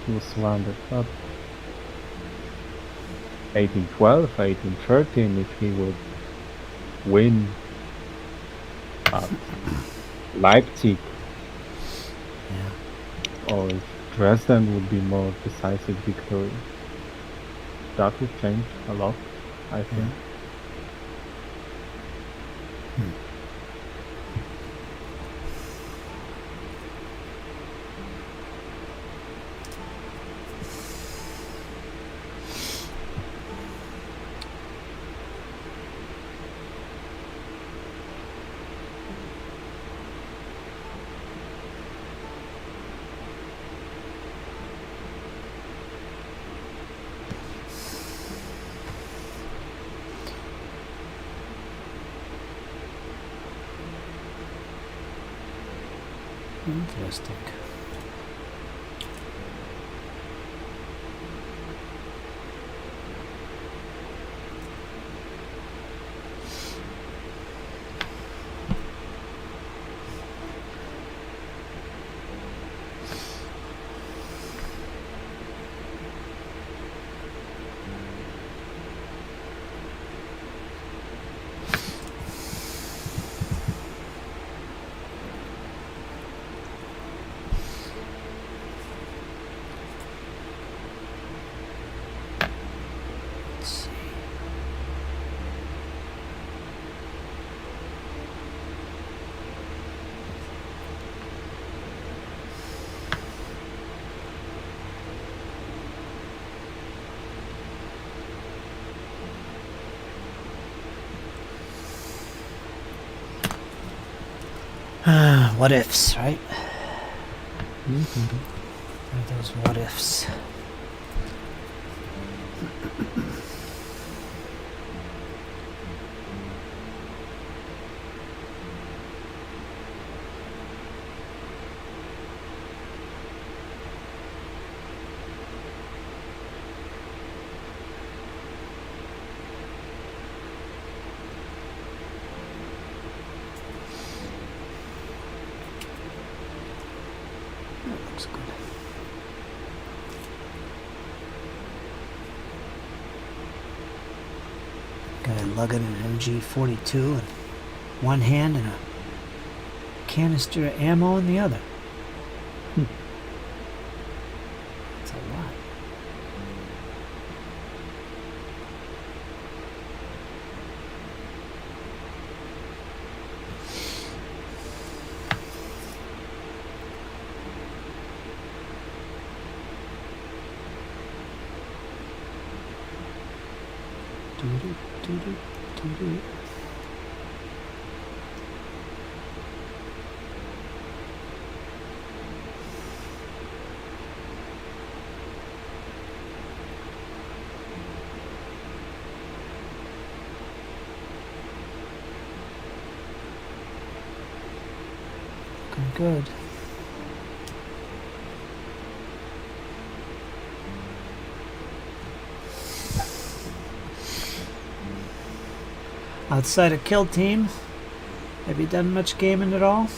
He was surrounded. But 1812, 1813, if he would win at Leipzig, or if Dresden would be more decisive victory, that would change a lot, I think. Interesting. What ifs, right? Are those what ifs? Guy lugging an MG42 in one hand and a canister of ammo in the other. That's a lot. looking good. Outside of Kill Team, have you done much gaming at all?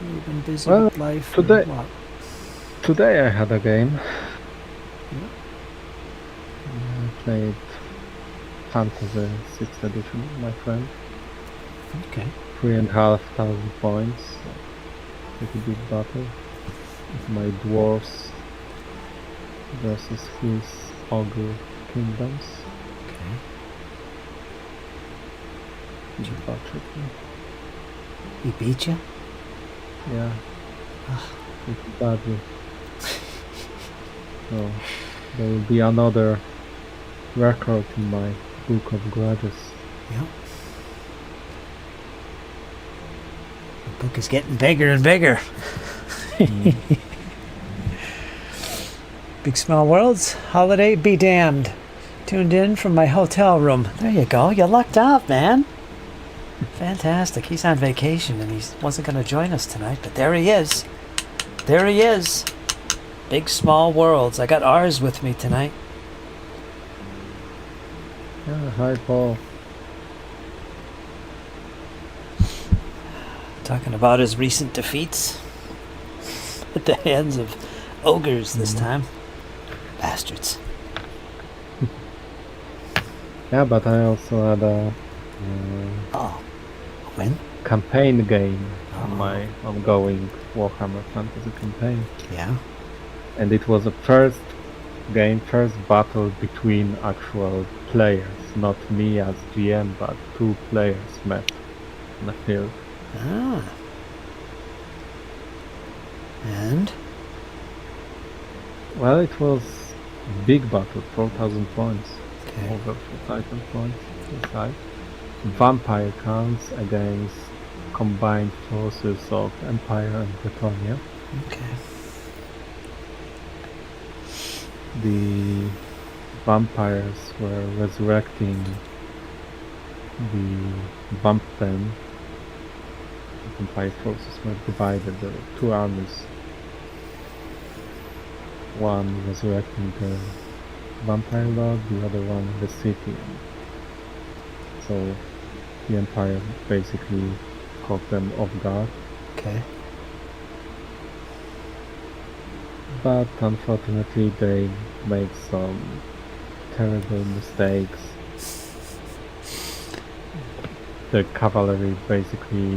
You've been busy Well, with life. today- Or what? Today I had a game. Yeah. I played Fantasy 6th edition with my friend. Okay. 3,500 points. Pretty big battle. With my dwarves versus his ogre kingdoms. Okay. He butchered me. He beat you? Yeah. Pretty badly. So there will be another record in my book of grudges. Yeah. The book is getting bigger and bigger. Big Small Worlds, holiday be damned. Tuned in from my hotel room. There you go. You lucked out, man. Fantastic. He's on vacation and he wasn't going to join us tonight, but there he is. There he is. Big Small Worlds. I got ours with me tonight. Yeah, hi Paul. Talking about his recent defeats at the hands of ogres this time. Bastards. Yeah, but I also had a Oh. When? campaign game Oh. on my ongoing Warhammer Fantasy campaign. Yeah. And it was a first battle between actual players, not me as GM, but two players met on the field. Ah. And? Well, it was a big battle, 4,000 points, Okay. over 4,000 points inside. Vampire counts against combined forces of Empire and Bretonia. Okay. The vampires were resurrecting the vamp pen. The vampire forces were divided. There were two armies. One resurrecting the vampire lord, the other one the city. So the Empire basically caught them off guard. Okay. But unfortunately they made some terrible mistakes. The cavalry basically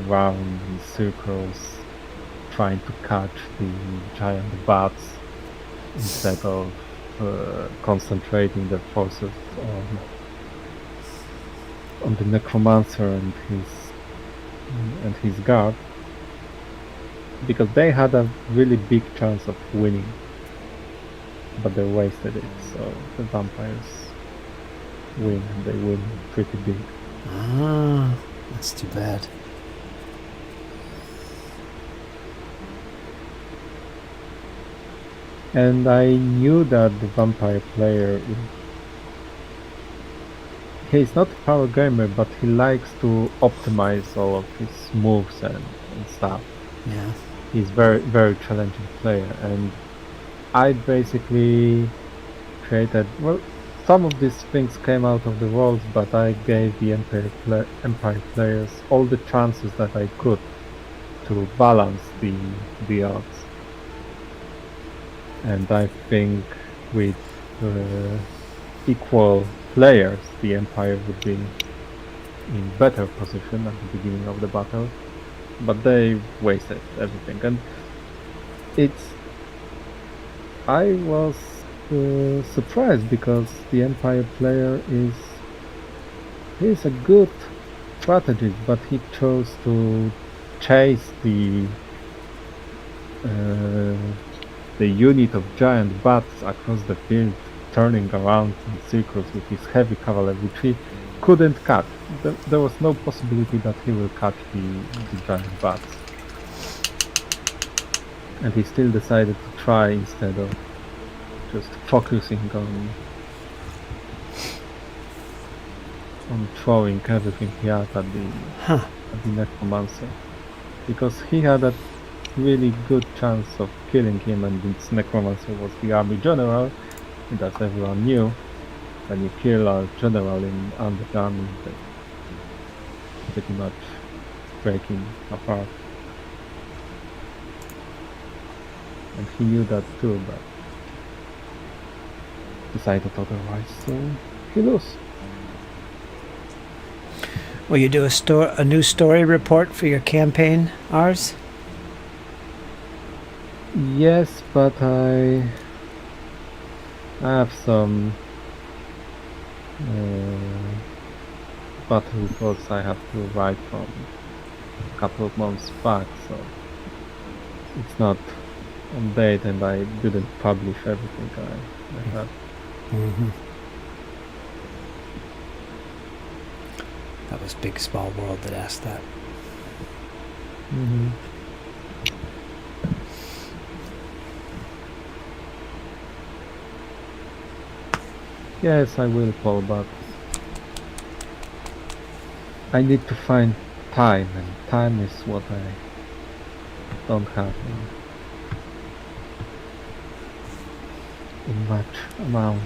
ran in circles trying to catch the giant bats instead of concentrating their forces on the necromancer and his guard, because they had a really big chance of winning, but they wasted it. So the vampires win, and they win pretty big. Ah, that's too bad. And I knew that the vampire player, he's not a power gamer, but he likes to optimize all of his moves and stuff. Yeah. He's very, very challenging player, and I basically created, well, some of these things came out of the rules, but I gave the Empire players all the chances that I could to balance the odds. And I think with equal players, the Empire would be in better position at the beginning of the battle, but they wasted everything. And I was surprised, because the Empire player he's a good strategist, but he chose to chase the unit of giant bats across the field, turning around in circles with his heavy cavalry, which he couldn't catch. There was no possibility that he will catch the giant bats. And he still decided to try instead of just focusing on throwing everything he had at the necromancer. because he had a really good chance of killing him, and its necromancer was the army general, and as everyone knew, when you kill a general in undead army, they pretty much break him apart. And he knew that too, but decided otherwise, so he lost. Will you do a new story report for your campaign, Ars? Yes, but I have some battle reports I have to write from a couple of months back, so it's not on date, and I didn't publish everything I had. Mm-hmm. That was Big Small World that asked that. Mm-hmm. Yes, I will, Paul, but I need to find time, and time is what I don't have in much amount.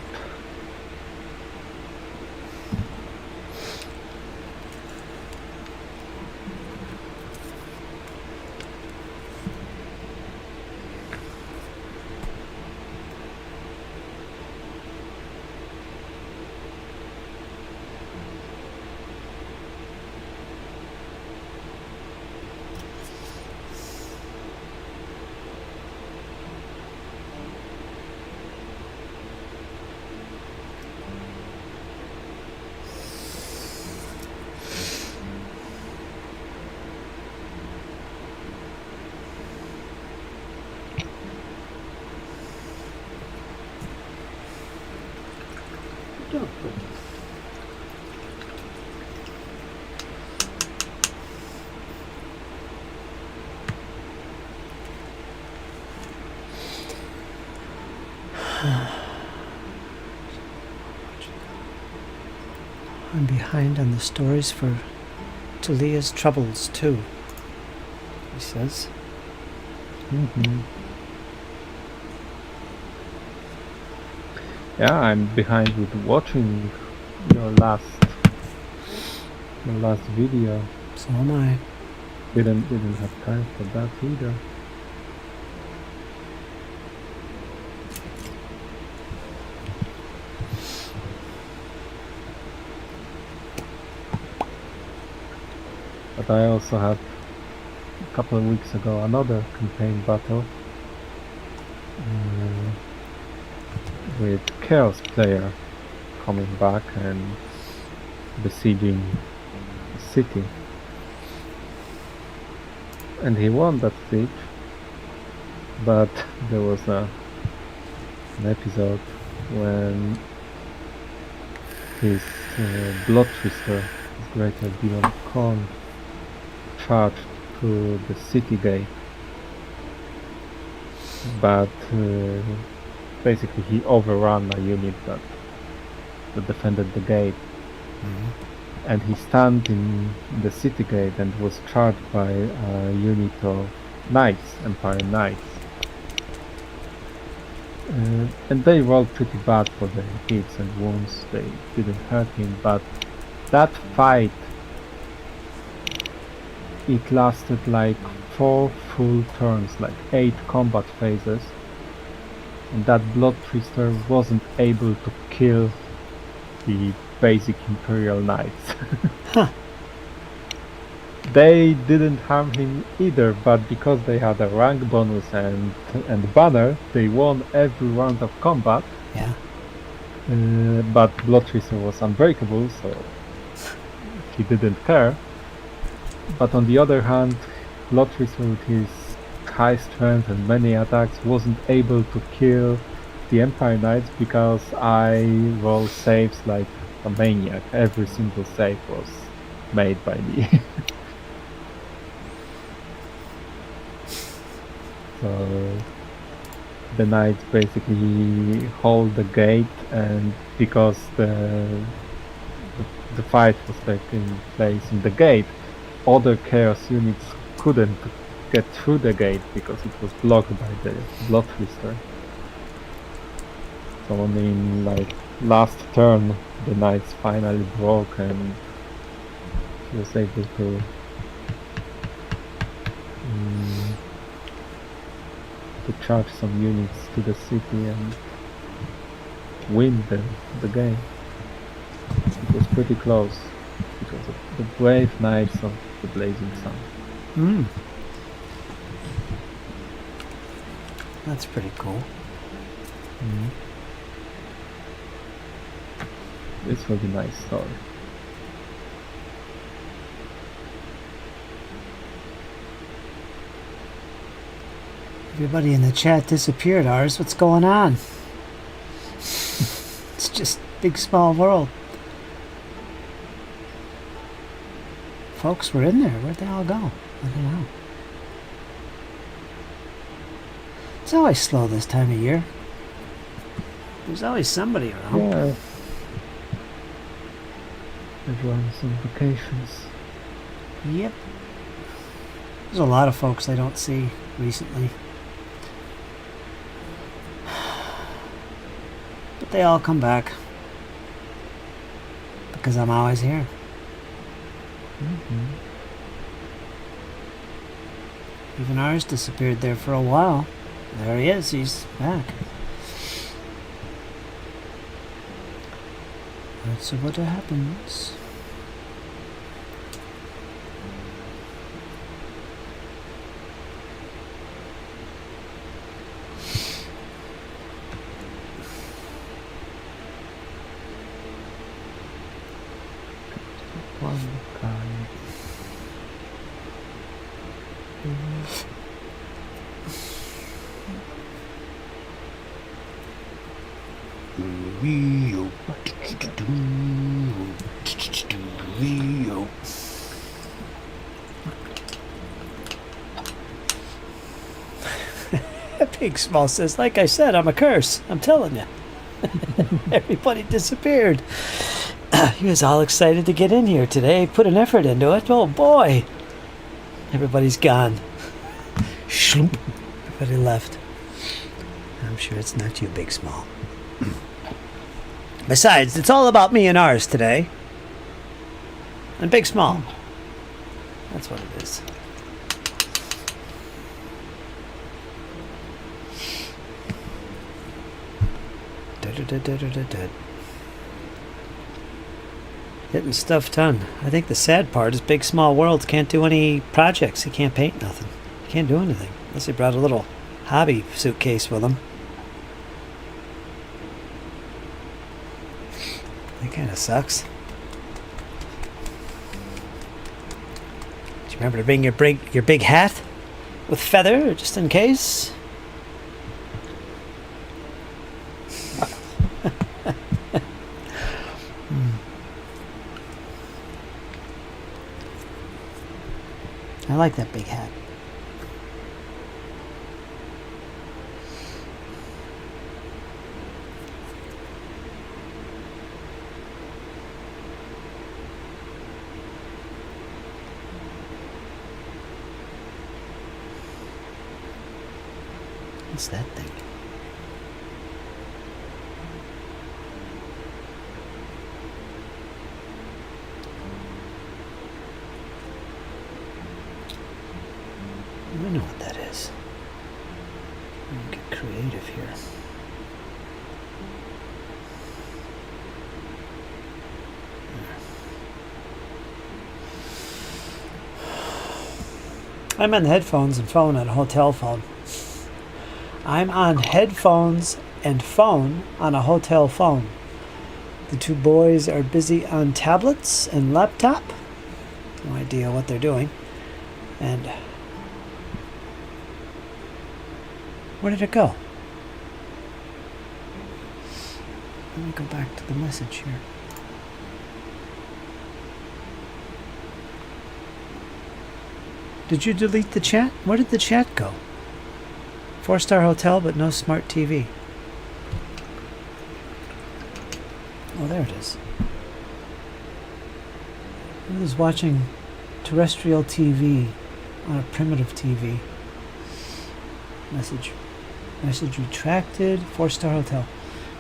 I'm behind on the stories for Talia's Troubles, too, he says. Mm-hmm. Yeah, I'm behind with watching your last video. So am I. Didn't have time for that either. But I also had a couple of weeks ago another campaign battle with Chaos Player coming back and besieging the city. And he won that siege, but there was an episode when his Blood Twister, his greater demon Korn, charged to the city gate, but basically he overran a unit that defended the gate. Mm-hmm. And he stand in the city gate and was charged by a unit of knights, Empire Knights. And they rolled pretty bad for the hits and wounds, they didn't hurt him, but that fight, it lasted like 4 full turns, like 8 combat phases, and that Blood Twister wasn't able to kill the basic Imperial Knights. Huh. They didn't harm him either, but because they had a rank bonus and banner, they won every round of combat. Yeah. But Blood Twister was unbreakable, so he didn't care. But on the other hand, Blood Twister with his high strength and many attacks wasn't able to kill the Empire Knights because I roll saves like a maniac. Every single save was made by me. So the knights basically hold the gate, and because the fight was taking place in the gate, other chaos units couldn't get through the gate because it was blocked by the blood twister. So only in like last turn the knights finally broke and he was able to charge some units to the city and win the game. It was pretty close because of the brave knights of the Blazing Sun. Hmm. That's pretty cool. This was a nice story. Everybody in the chat disappeared. Ours, what's going on? It's just big small world. Folks were in there. Where'd they all go? I don't know. It's always slow this time of year. There's always somebody around. Yeah. Everyone's on vacations. Yep. There's a lot of folks I don't see recently. But they all come back. Because I'm always here. Even ours disappeared there for a while. There he is, he's back. That's what happens. One guy. Big Small says, like I said, I'm a curse. I'm telling you. Everybody disappeared. He was all excited to get in here today. Put an effort into it. Oh boy. Everybody's gone. Shloomp. Everybody left. I'm sure it's not you, Big Small. Besides, it's all about me and ours today. And Big Small. That's what it is. Getting stuff done. I think the sad part is Big Small Worlds can't do any projects. He can't paint nothing. He can't do anything. Unless he brought a little hobby suitcase with him. That kind of sucks. Do you remember to bring your big hat with feather, just in case? I like that big hat. What's that thing? I know what that is. I'm gonna get creative here. I'm on headphones and phone on a hotel phone. I'm on headphones and phone on a hotel phone. The two boys are busy on tablets and laptop. No idea what they're doing. And where did it go? Let me go back to the message here. Did you delete the chat? Where did the chat go? 4-star hotel, but no smart TV. Oh, there it is. I was watching terrestrial TV on a primitive TV. Message retracted. 4-star hotel.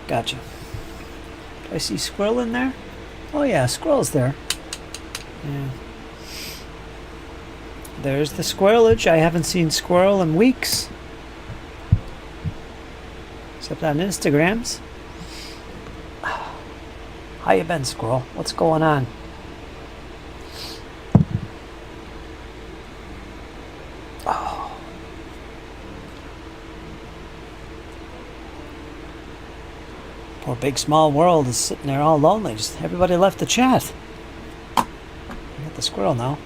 Gotcha. Do I see squirrel in there? Oh yeah, squirrel's there. Yeah. There's the squirrelage. I haven't seen squirrel in weeks. Except on Instagrams. How you been, squirrel? What's going on? Oh. Poor Big Small World is sitting there all lonely. Just everybody left the chat. I got the squirrel now.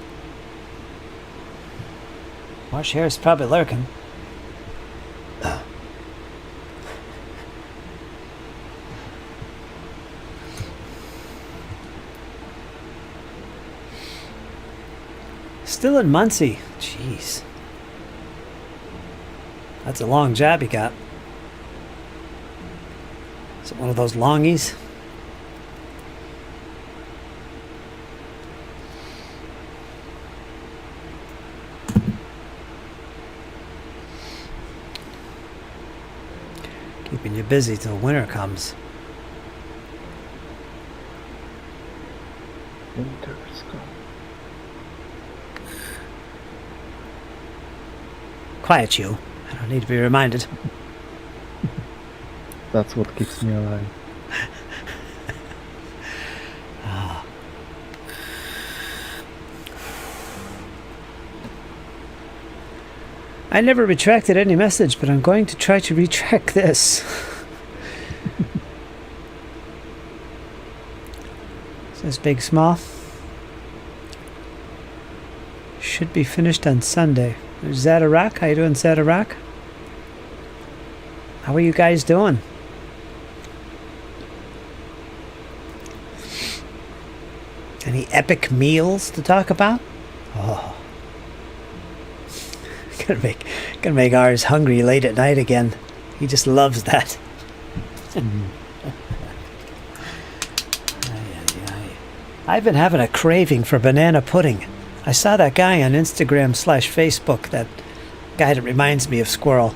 Marsh Heer's probably lurking. Still in Muncie. Jeez. That's a long job he got. Is it one of those longies? Keeping you busy till winter comes. Winter's gone. Quiet, you. I don't need to be reminded. That's what keeps me alive. I never retracted any message, but I'm going to try to retract this. Says Big Small. Should be finished on Sunday. There's Zadarak. How you doing, Zadarak? How are you guys doing? Any epic meals to talk about? Oh. Gonna make ours hungry late at night again. He just loves that. I've been having a craving for banana pudding. I saw that guy on Instagram/Facebook, that guy that reminds me of Squirrel.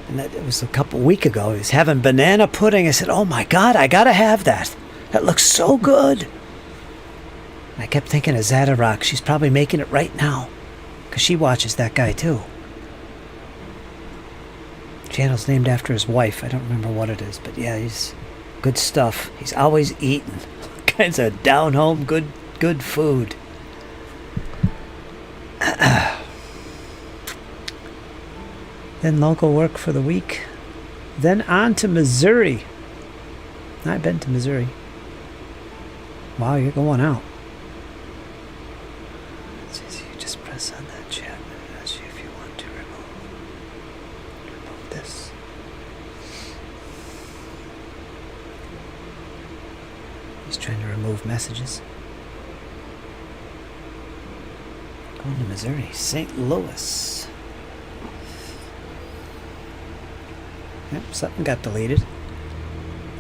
And that, it was a week ago. He was having banana pudding. I said, oh my God, I gotta have that. That looks so good. And I kept thinking of Zadarak. She's probably making it right now. Because she watches that guy too. Channel's named after his wife. I don't remember what it is. But yeah, he's good stuff. He's always eating. All kinds of down-home good food. Then local work for the week. Then on to Missouri. I've been to Missouri. Wow, you're going out. So you just press on that chat and it asks you if you want to remove this. He's trying to remove messages. Going to Missouri, St. Louis. Yep, something got deleted.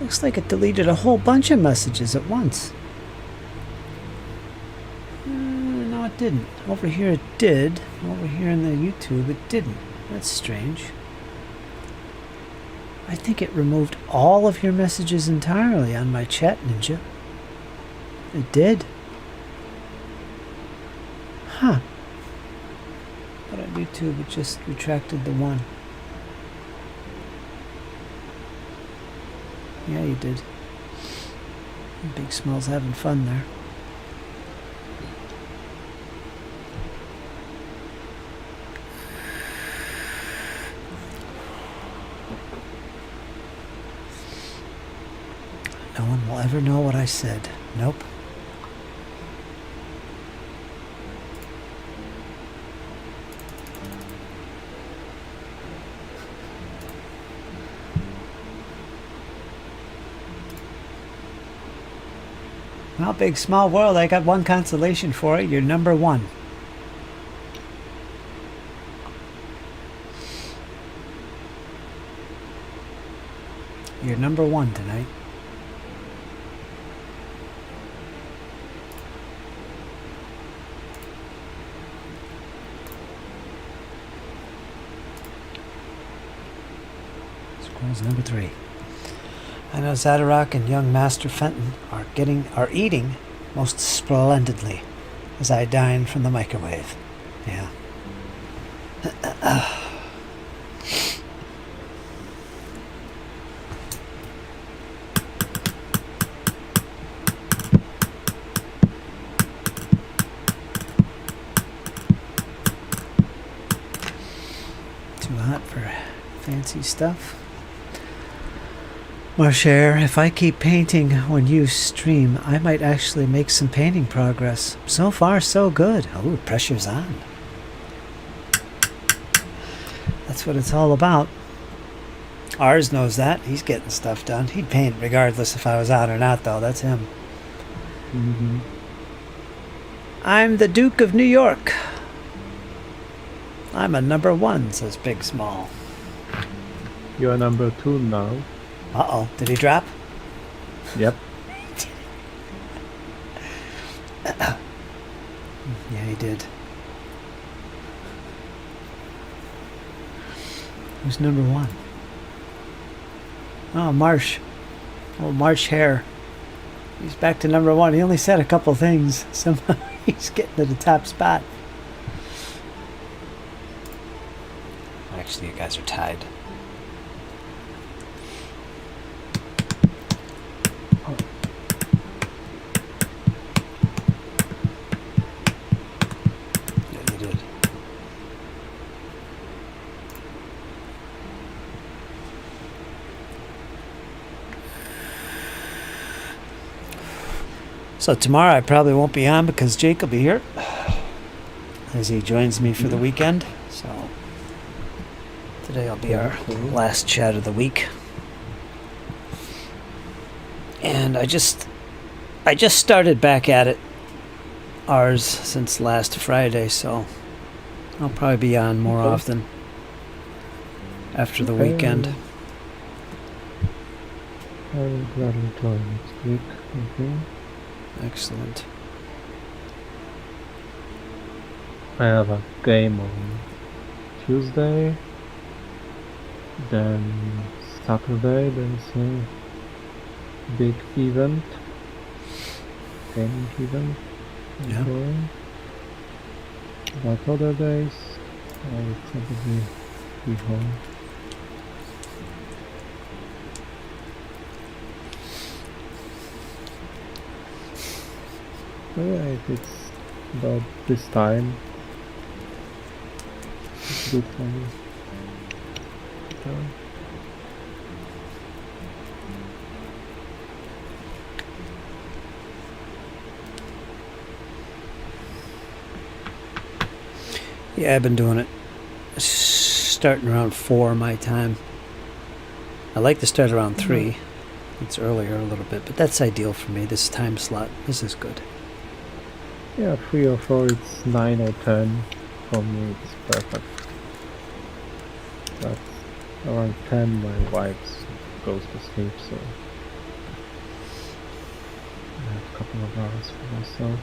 Looks like it deleted a whole bunch of messages at once. No, it didn't. Over here it did. Over here in the YouTube it didn't. That's strange. I think it removed all of your messages entirely on my chat ninja. It did. Huh. But on YouTube it just retracted the one. Yeah, you did. Big Small's having fun there. No one will ever know what I said. Nope. Well, Big Small World, I got one consolation for it. You're number one. You're number one tonight. That was number 3. I know Zadarok and young Master Fenton are eating most splendidly as I dine from the microwave. Yeah. Too hot for fancy stuff. Marcher, if I keep painting when you stream, I might actually make some painting progress. So far, so good. Oh, pressure's on. That's what it's all about. Ours knows that. He's getting stuff done. He'd paint regardless if I was out or not, though. That's him. Mm-hmm. I'm the Duke of New York. I'm a number 1, says Big Small. You are number 2 now. Uh-oh. Did he drop? Yep. Yeah, he did. Who's number 1? Oh, Marsh. Oh, Marsh Heer. He's back to number 1. He only said a couple things. Somehow he's getting to the top spot. Actually, you guys are tied. Yeah, you did. So tomorrow I probably won't be on because Jake will be here as he joins me for the weekend. So today will be our last chat of the week. And I just started back at it, ours, since last Friday, so I'll probably be on more often after the weekend. I will gladly join next week. Okay. Excellent. I have a game on Tuesday. Then Saturday there's a big event. Gaming event. Yeah. Okay. But other days I will probably be home. Alright, it's about this time. It's good for me. So. Yeah, I've been doing it. Starting around 4 my time. I like to start around 3. It's earlier a little bit, but that's ideal for me, this time slot. This is good. Yeah, 3 or 4, it's 9 or 10. For me, it's perfect. But around 10, my wife goes to sleep, so I have a couple of hours for myself.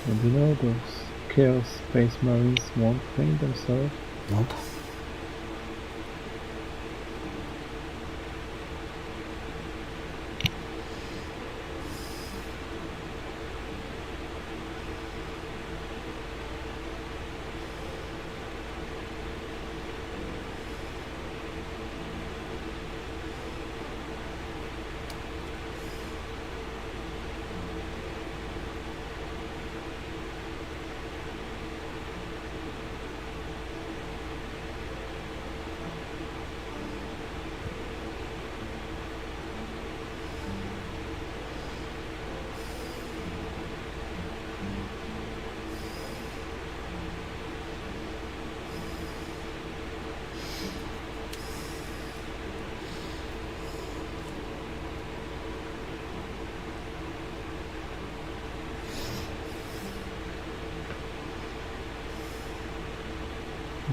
And you know, those Chaos Space Marines won't paint themselves. Nope.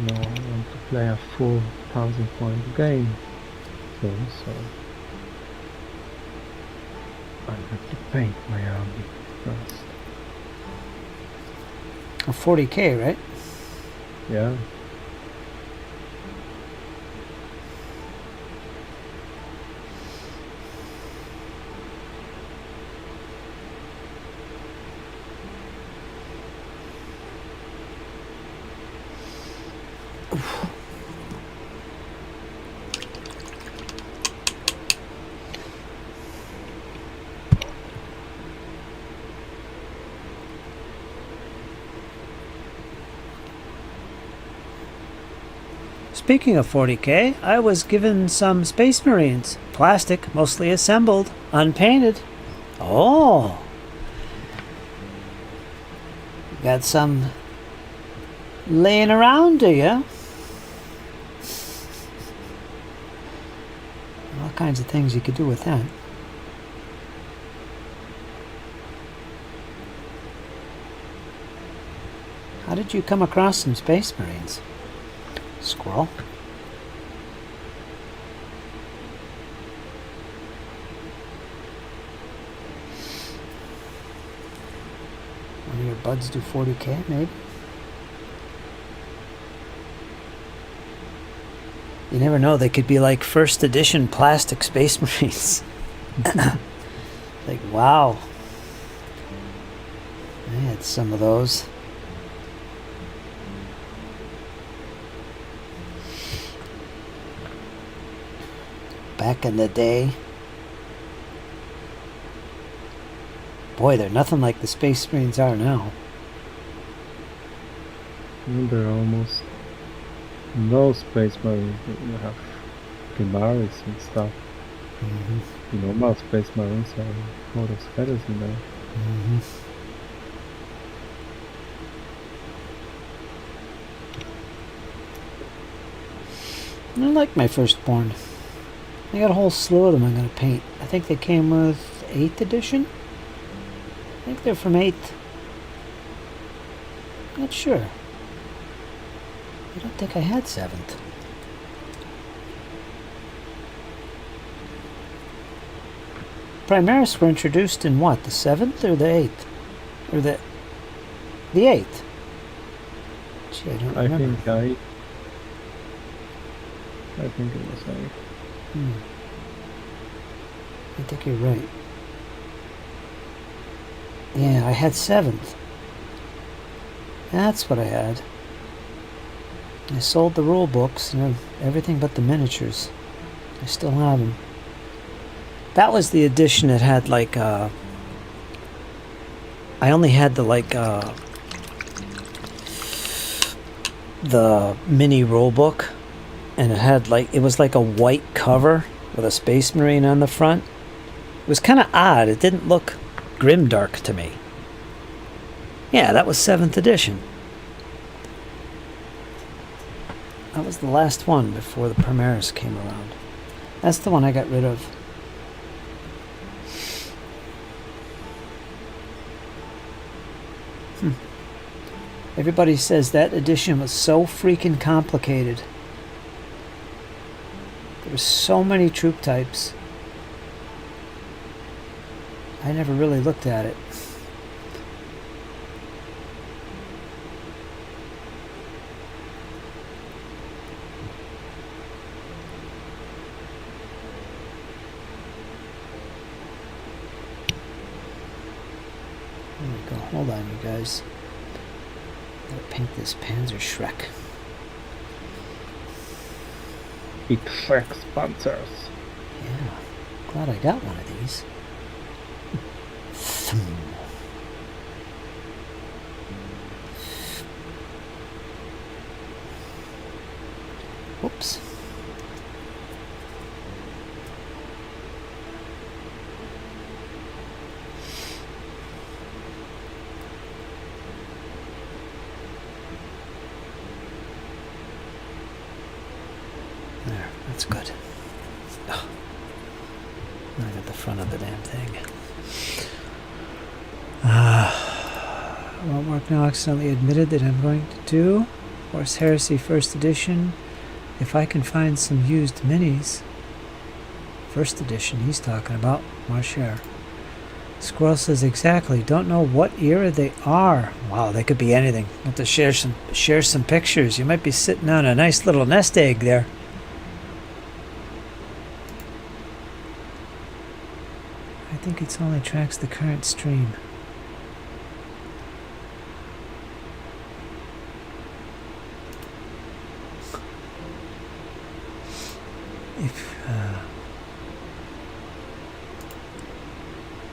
No, I want to play a full 1000-point game too, so I have to paint my army first. A 40K, right? Yeah. Speaking of 40K, I was given some Space Marines. Plastic, mostly assembled, unpainted. Oh! Got some laying around, do you? All kinds of things you could do with that. How did you come across some Space Marines? Squirrel? One of your buds do 40K, maybe? You never know, they could be like first edition plastic Space Marines. Like, wow. I had some of those. Back in the day. Boy, they're nothing like the Space Marines are now. There are almost no Space Marines. You have Primaris and stuff. The normal Space Marines are more of feathers in there. I like my firstborn. I got a whole slew of them I'm going to paint. I think they came with 8th edition? I think they're from 8th. Not sure. I don't think I had 7th. Primaris were introduced in what? The 7th or the 8th? Or the 8th? Gee, I don't remember. I think it was 8. I think you're right. Yeah, I had 7th. That's what I had. I sold the rule books and everything but the miniatures. I still have them. That was the edition that had like I only had the the mini rule book, and it had it was like a white cover with a Space Marine on the front. It was kind of odd. It didn't look grimdark to me. Yeah, that was 7th edition. That was the last one before the Primaris came around. That's the one I got rid of. Everybody says that edition was so freaking complicated. There were so many troop types. I never really looked at it. There we go. Hold on, you guys. Gotta paint this Panzer Shrek. Big Shrek sponsors. Yeah. Glad I got one of these. Whoops. There, that's good. Oh. I got the front of the damn thing. Won't work now. Accidentally admitted that I'm going to do Horse Heresy First Edition. If I can find some used minis. First edition he's talking about. Marcher. Squirrel says exactly. Don't know what era they are. Wow, they could be anything. Have to share some pictures. You might be sitting on a nice little nest egg there. I think it only tracks the current stream. If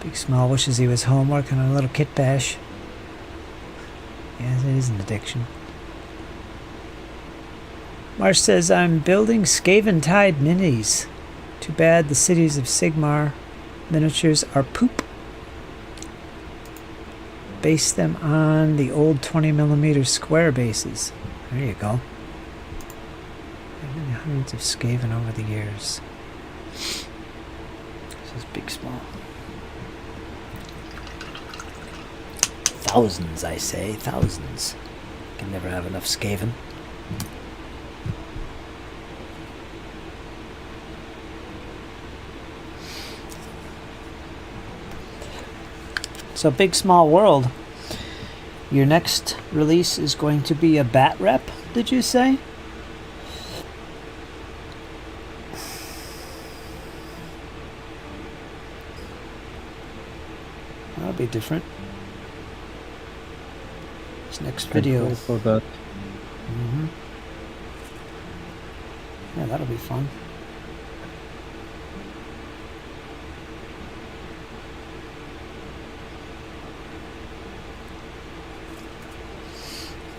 Big Small wishes he was home working on a little kit bash. Yes, it is an addiction. Marsh says, I'm building Skaven Tide minis. Too bad the cities of Sigmar miniatures are poop. Base them on the old 20mm square bases. There you go. Hundreds of Skaven over the years. This is Big Small. Thousands, I say. Thousands. Can never have enough Skaven. So Big Small World. Your next release is going to be a bat rep, did you say? That'll be different. This next video. For that. Yeah, that'll be fun.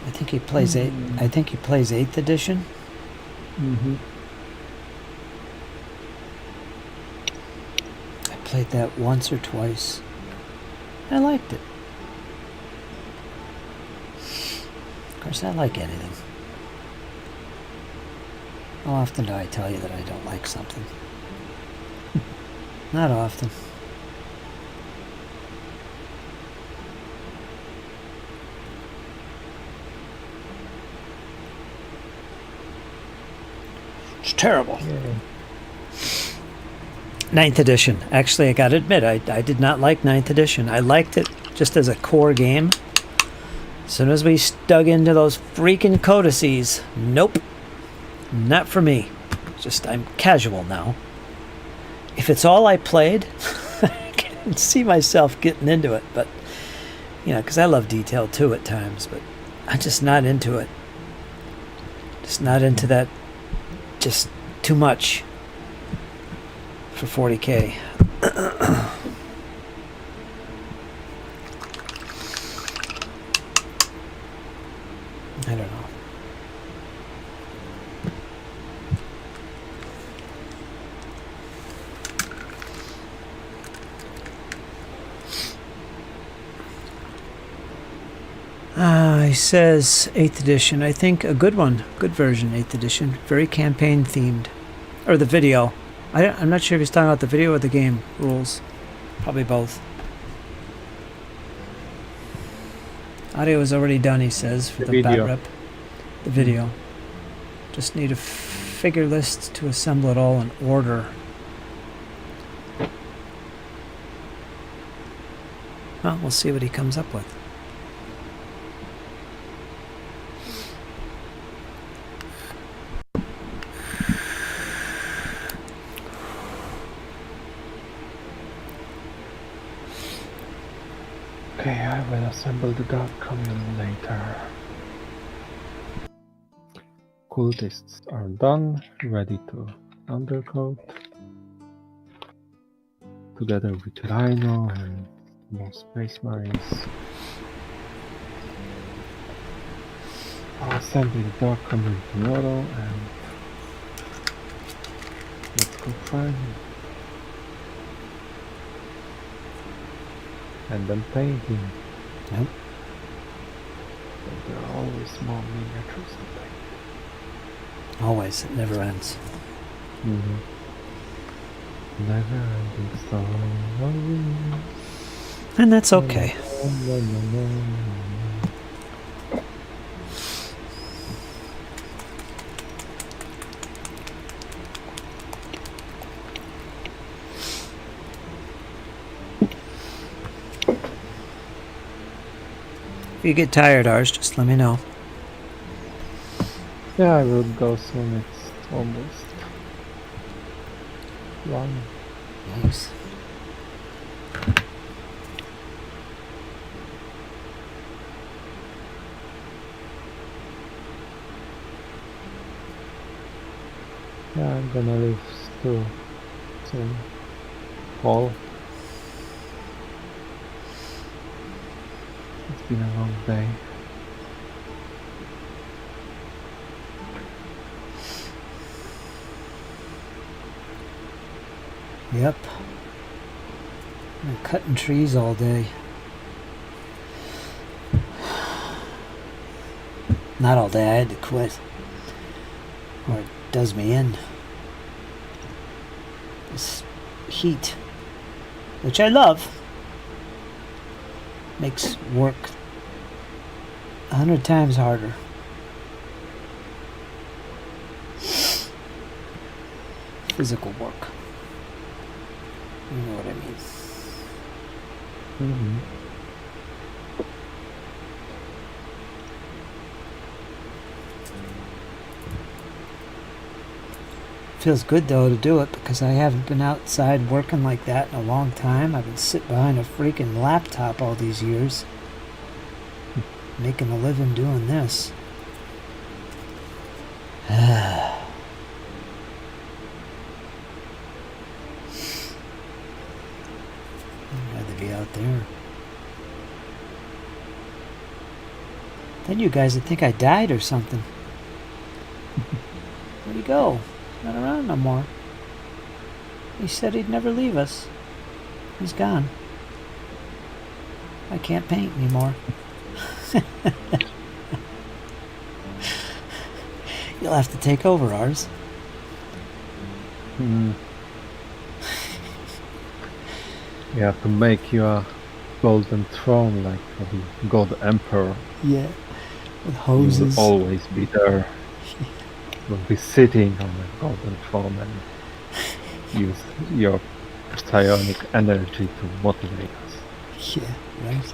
I think he plays I think he plays 8th edition. I played that once or twice. I liked it. Of course, I like anything. How often do I tell you that I don't like something? Not often. It's terrible. Yeah. 9th edition. Actually, I gotta admit, I did not like 9th edition. I liked it just as a core game. As soon as we dug into those freaking codices, nope. Not for me. Just, I'm casual now. If it's all I played, I can see myself getting into it. But, you know, because I love detail too at times, but I'm just not into it. Just not into that. Just too much. For 40K. I don't know. He says 8th edition. I think a good one. Good version, 8th edition. Very campaign themed. Or the video. I'm not sure if he's talking about the video or the game rules. Probably both. Audio is already done, he says, for the bat rep. The video. Just need a figure list to assemble it all in order. Well, we'll see what he comes up with. Okay, I will assemble the dark commune later. Cultists are done, ready to undercoat. Together with Rhino and more Space Marines. I'll assemble the dark commune tomorrow and let's go find him. And then painting. Yep. But there are always more miniatures to paint. Always. It never ends. Never ending story. And that's okay. If you get tired, Ars, just let me know. Yeah, I will go soon. It's almost 1. Thanks. Yeah, I'm gonna leave too soon. Fall. It's been a long day. Yep. I'm cutting trees all day. Not all day, I had to quit. Or it does me in. This heat, which I love, makes work 100 times harder. Physical work. You know what I mean. Mm-hmm. Feels good though to do it because I haven't been outside working like that in a long time. I've been sitting behind a freaking laptop all these years, making a living doing this. I'd rather be out there. Then you guys would think I died or something. Where'd he go? Not around no more. He said he'd never leave us. He's gone. I can't paint anymore. You'll have to take over Ars. You have to make you a golden throne like for the God Emperor. Yeah. With You hoses. will always be there. You will be sitting on the golden throne and use your psionic energy to motivate us. Yeah, right.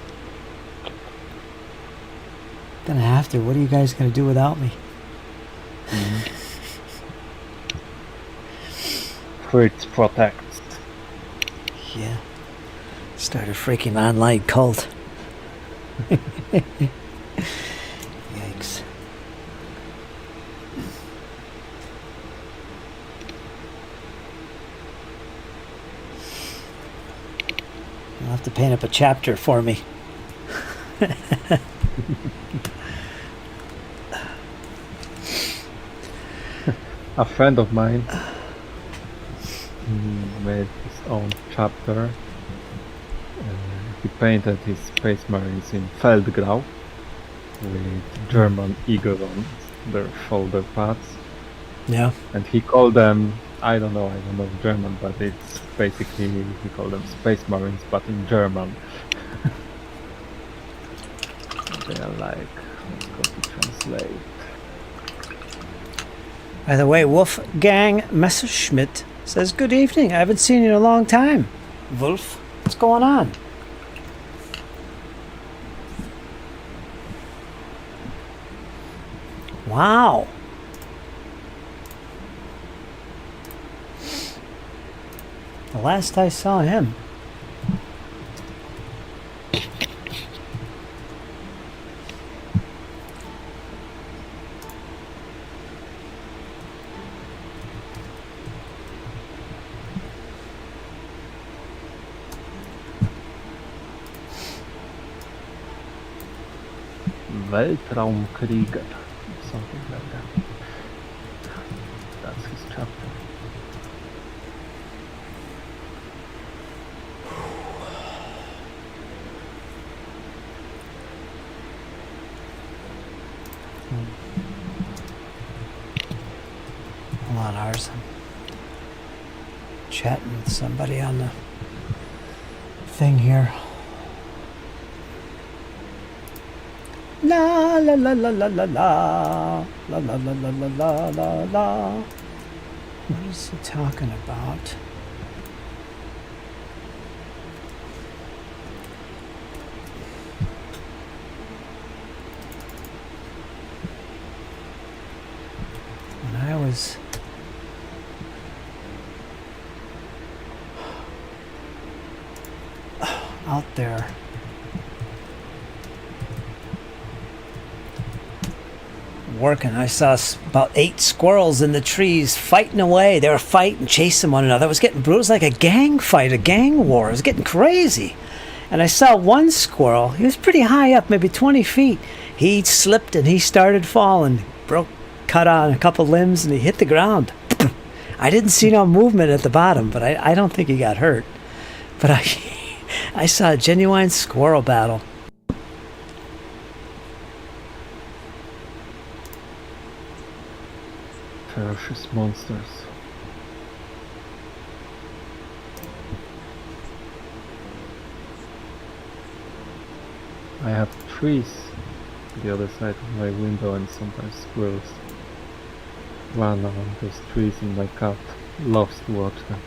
Gonna have to. What are you guys gonna do without me? Fritz protects. Yeah. Start a freaking online cult. Yikes. You'll have to paint up a chapter for me. A friend of mine made his own chapter. He painted his Space Marines in Feldgrau with German eagle on their shoulder pads. Yeah. And he called them, I don't know German, but it's basically, he called them Space Marines, but in German. They are like, let's go to translate. By the way, Wolfgang Messerschmidt says, "Good evening. I haven't seen you in a long time." Wolf, what's going on? Wow. The last I saw him. Weltraumkrieger, something like that. That's his chapter. Hold on, Ars. I'm chatting with somebody on the thing here. La la la la la la la la la la la la la la la. What is he talking about? out there. Working. I saw about 8 squirrels in the trees fighting away. They were fighting, chasing one another. It was getting brutal. It was like a gang fight, a gang war. It was getting crazy. And I saw one squirrel. He was pretty high up, maybe 20 feet. He slipped and he started falling. Cut on a couple limbs and he hit the ground. I didn't see no movement at the bottom, but I don't think he got hurt. But I saw a genuine squirrel battle. Ferocious monsters. I have trees to the other side of my window and sometimes squirrels run around those trees and my cat loves to watch them.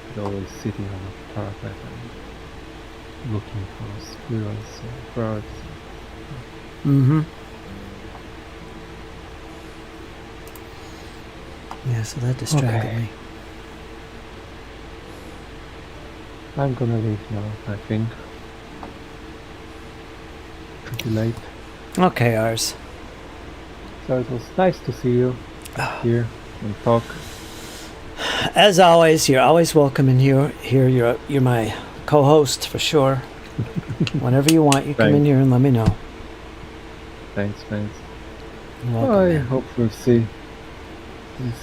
He's always sitting on a parapet and looking for squirrels or birds. Mm-hmm. Yeah, so that distracted me. I'm gonna leave now, I think. Pretty late. Okay, ours. So it was nice to see you here and talk. As always, you're always welcome in here. You're my co-host for sure. Whenever you want, you come in here and let me know. Thanks. You're welcome, I man. hope we'll see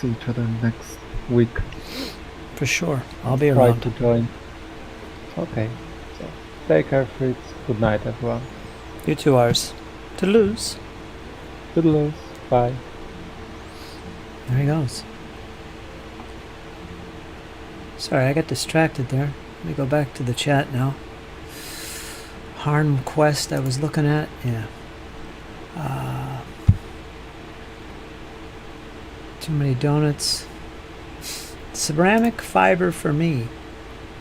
each other next week. For sure. I'll be Try around. to join. Okay. So take care, Fritz. Good night, everyone. You two ours. To lose. Toodaloo. Bye. There he goes. Sorry, I got distracted there. Let me go back to the chat now. Harm Quest I was looking at. Yeah. Too many donuts. Ceramic fiber for me.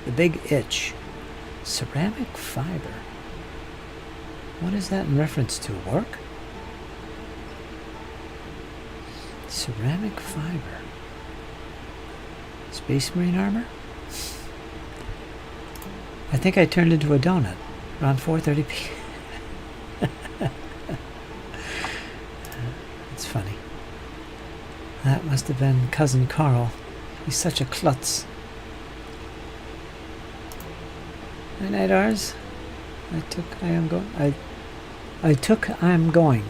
The big itch. Ceramic fiber. What is that in reference to? Work? Ceramic fiber. Space Marine armor? I think I turned into a donut around 4:30 p.m. It's funny. That must have been Cousin Carl. He's such a klutz. Night night, ours. I took I'm going.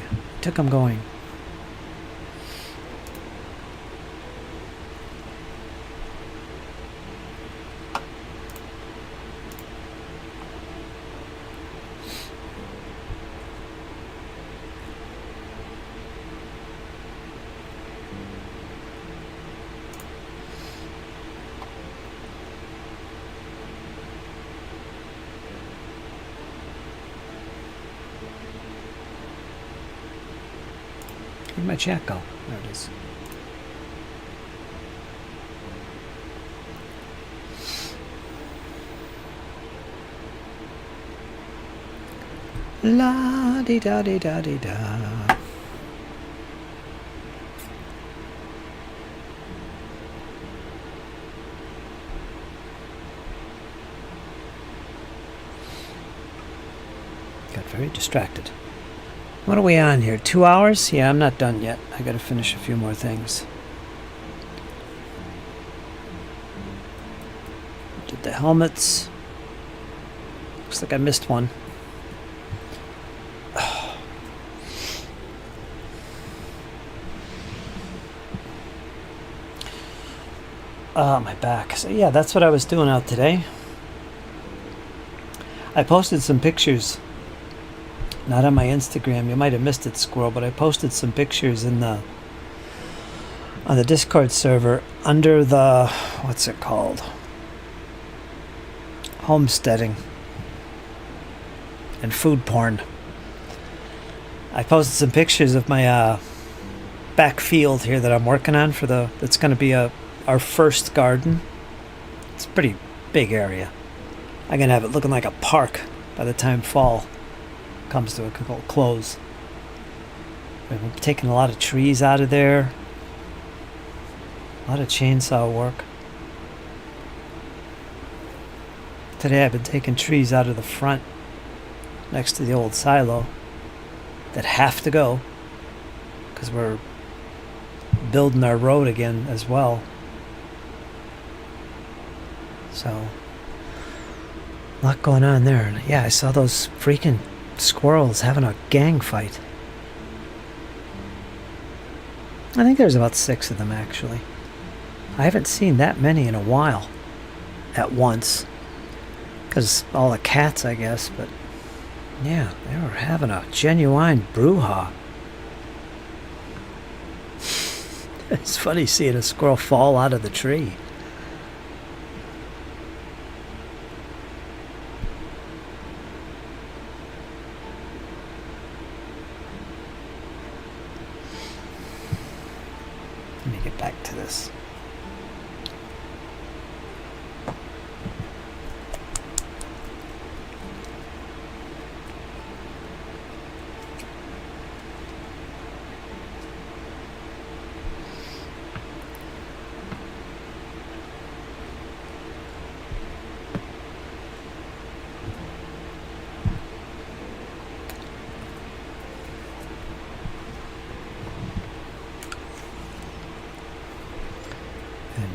Where'd my chat go? There it is. La di da di da di da. Got very distracted. What are we on here? 2 hours? Yeah, I'm not done yet. I gotta finish a few more things. Did the helmets. Looks like I missed one. My back. So yeah, that's what I was doing out today. I posted some pictures. Not on my Instagram. You might have missed it, Squirrel, but I posted some pictures on the Discord server under the, what's it called? Homesteading and food porn. I posted some pictures of my back field here that I'm working on for that's going to be our first garden. It's a pretty big area. I'm going to have it looking like a park by the time fall comes to a close. We've taken a lot of trees out of there. A lot of chainsaw work. Today I've been taking trees out of the front next to the old silo that have to go because we're building our road again as well. So, a lot going on there. And yeah, I saw those freaking squirrels having a gang fight. I think there's about 6 of them actually. I haven't seen that many in a while at once. Because all the cats, I guess, but yeah, they were having a genuine brouhaha. It's funny seeing a squirrel fall out of the tree. Let me get back to this.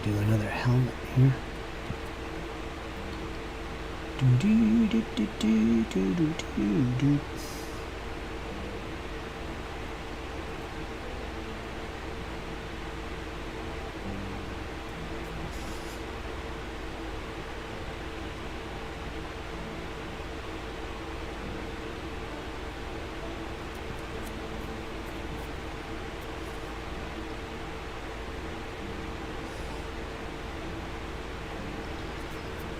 Do another helmet here.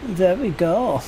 There we go.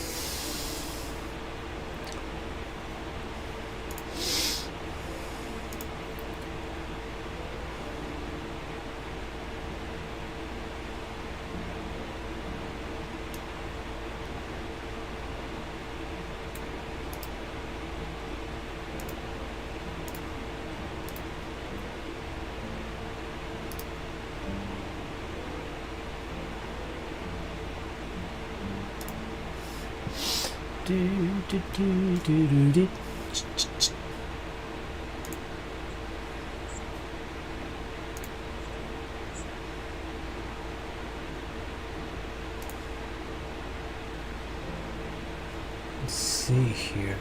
Let's see here.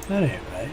That ain't right.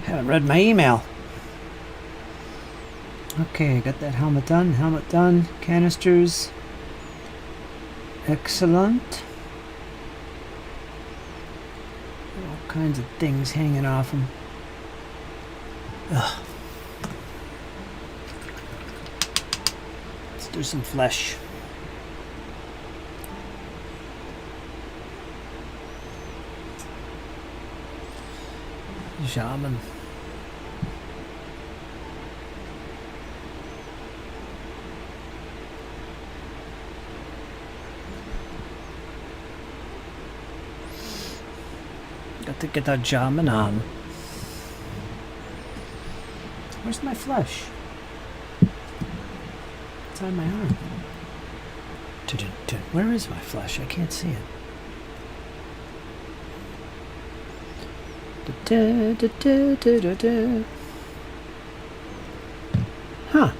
Haven't read my email. Okay, got that helmet done, canisters. Excellent. All kinds of things hanging off them. Ugh. Let's do some flesh. Shaman. Got to get that jamming on. Where's my flesh? It's on my arm. Where is my flesh? I can't see it. Huh.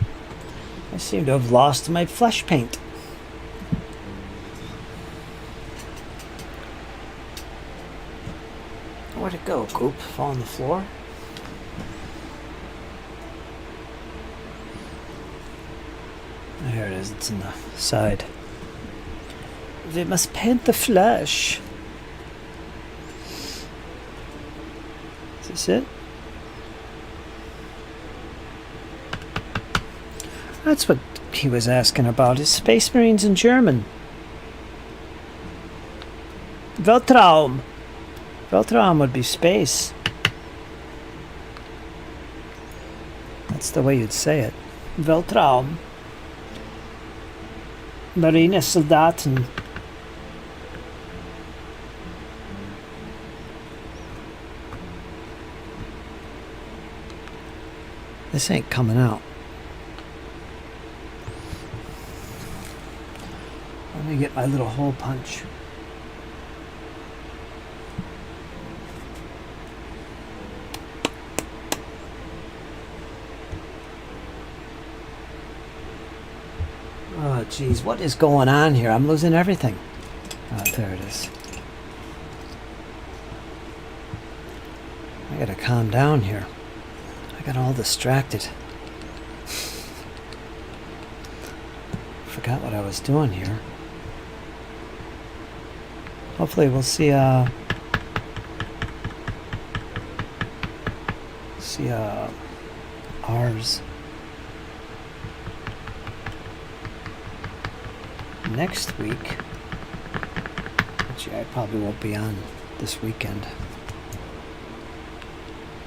I seem to have lost my flesh paint. Where'd it go, Coop? Fall on the floor? There it is. It's in the side. We must paint the flesh. Is this it? That's what he was asking about. His Space Marines in German. Weltraum. Weltraum would be space. That's the way you'd say it. Weltraum. Marine Soldaten. This ain't coming out. Let me get my little hole punch. Oh, geez, what is going on here? I'm losing everything. Oh, there it is. I gotta calm down here. I got all distracted. Forgot what I was doing here. Hopefully we'll see ours next week, which I probably won't be on this weekend.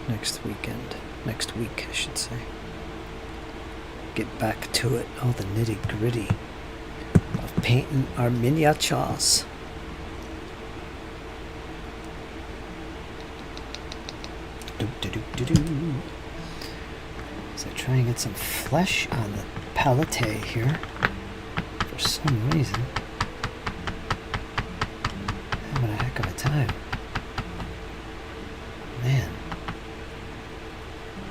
Next week, I should say. Get back to it, all the nitty-gritty of painting our miniatures. So try and get some flesh on the palette here. For some reason, having a heck of a time. Man.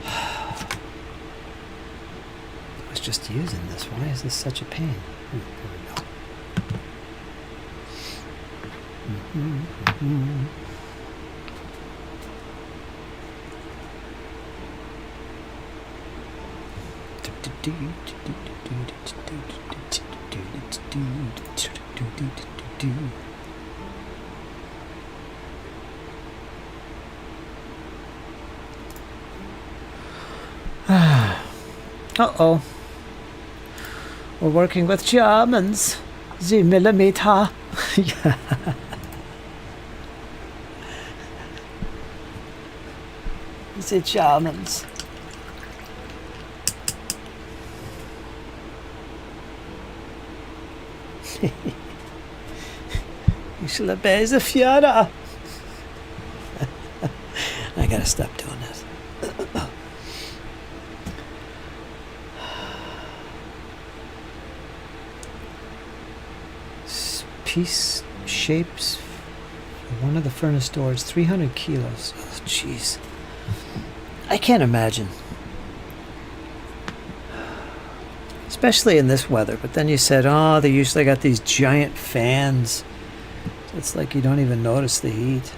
I was just using this. Why is this such a pain? Here we go. Uh-oh. We're working with Germans. The millimeter. The Germans. You shall obey the Führer. I gotta stop doing this. Piece shapes one of the furnace doors, 300 kilos. Oh, jeez. I can't imagine. Especially in this weather. But then you said, oh, they usually got these giant fans. So it's like you don't even notice the heat.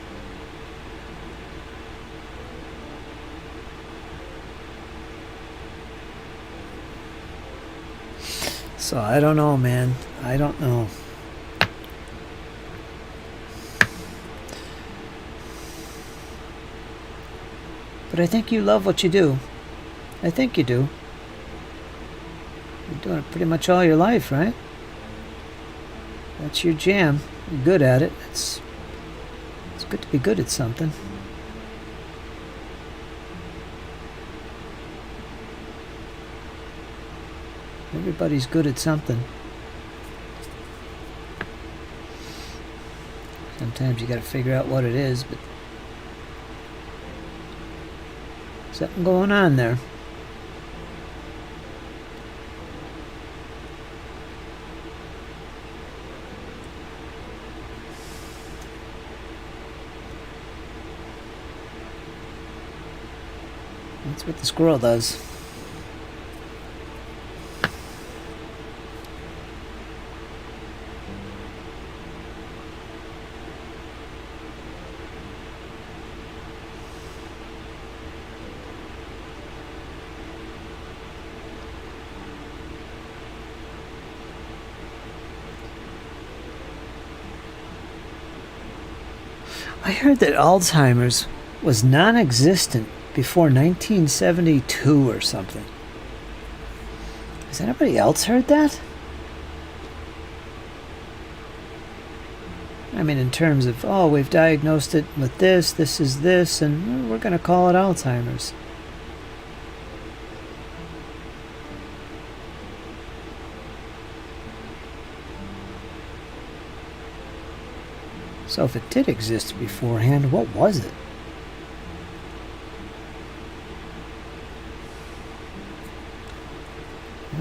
So I don't know, man. I don't know. But I think you love what you do. I think you do. You're doing it pretty much all your life, right? That's your jam. You're good at it. It's good to be good at something. Everybody's good at something. Sometimes you got to figure out what it is, but something going on there. That's what the squirrel does. I heard that Alzheimer's was non-existent before 1972 or something. Has anybody else heard that? I mean, in terms of, oh, we've diagnosed it with this is this, and we're going to call it Alzheimer's. So if it did exist beforehand, what was it?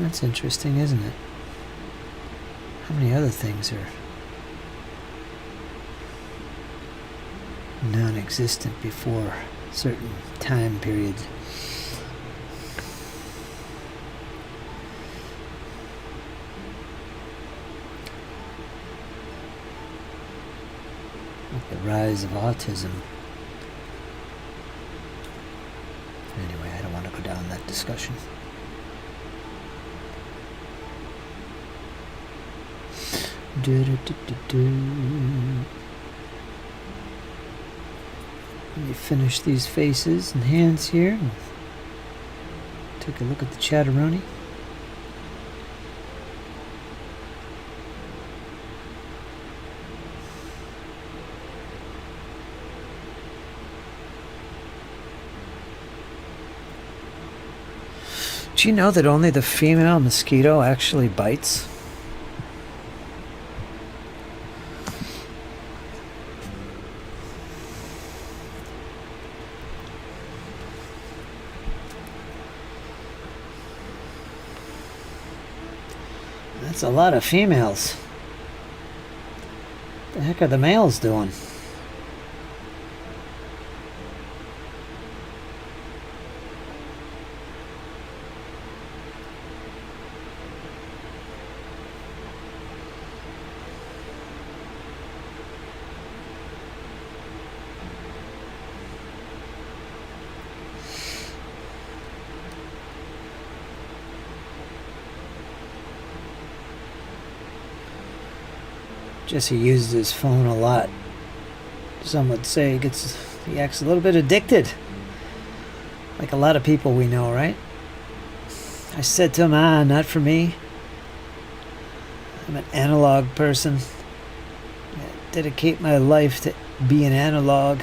That's interesting, isn't it? How many other things are non-existent before certain time periods? Like the rise of autism. Anyway, I don't want to go down that discussion. Let me finish these faces and hands here. And take a look at the chatteroni. Do you know that only the female mosquito actually bites? That's a lot of females. What the heck are the males doing? Jesse uses his phone a lot. Some would say he acts a little bit addicted. Like a lot of people we know, right? I said to him, not for me. I'm an analog person. I dedicate my life to being analog.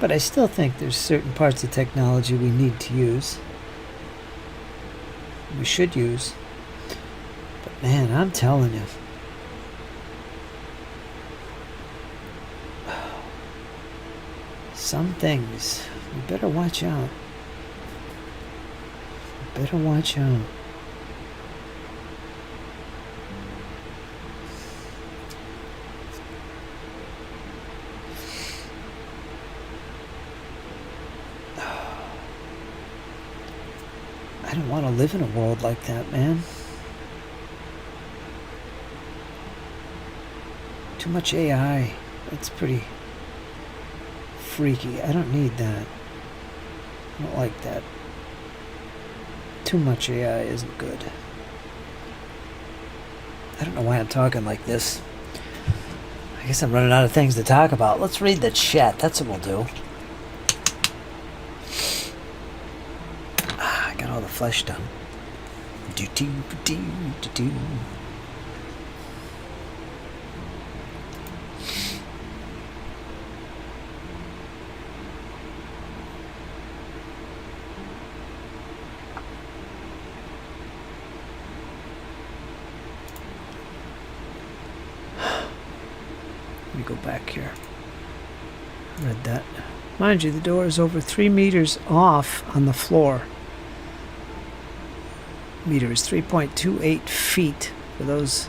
But I still think there's certain parts of technology we need to use. We should use. Man, I'm telling you. Some things, you better watch out. You better watch out. I don't want to live in a world like that, man. Too much AI. That's pretty freaky. I don't need that. I don't like that. Too much AI isn't good. I don't know why I'm talking like this. I guess I'm running out of things to talk about. Let's read the chat. That's what we'll do. I got all the flesh done. Let me go back here. I read that. Mind you, the door is over 3 meters off on the floor. Meter is 3.28 feet. For those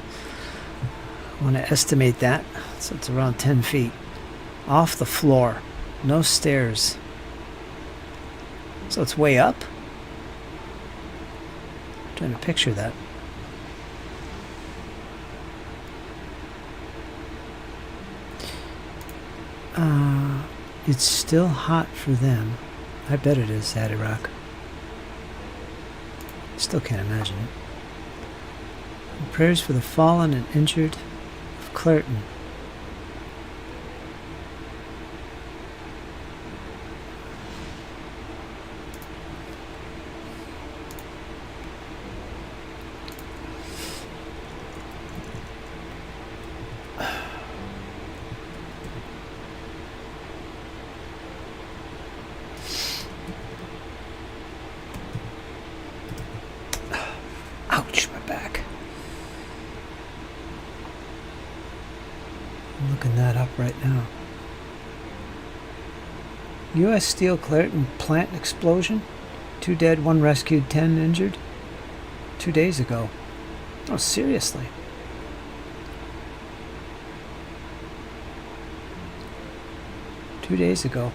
who want to estimate that, so it's around 10 feet off the floor. No stairs. So it's way up? I'm trying to picture that. It's still hot for them. I bet it is, Zaddy Rock. Still can't imagine it. And prayers for the fallen and injured of Clareton. Ouch, my back. I'm looking that up right now. U.S. Steel Clareton plant explosion. 2 dead, 1 rescued, 10 injured. 2 days ago. Oh, seriously? Two days ago.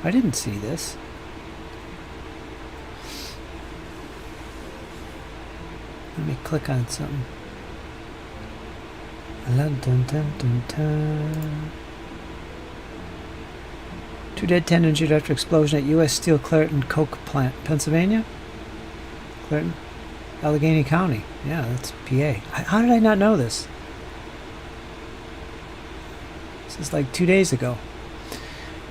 I didn't see this. Let me click on something. Dun, dun, dun, dun. 2 dead, 10 injured after explosion at U.S. Steel Clareton Coke Plant, Pennsylvania? Clareton? Allegheny County. Yeah, that's PA. How did I not know this? This is like 2 days ago.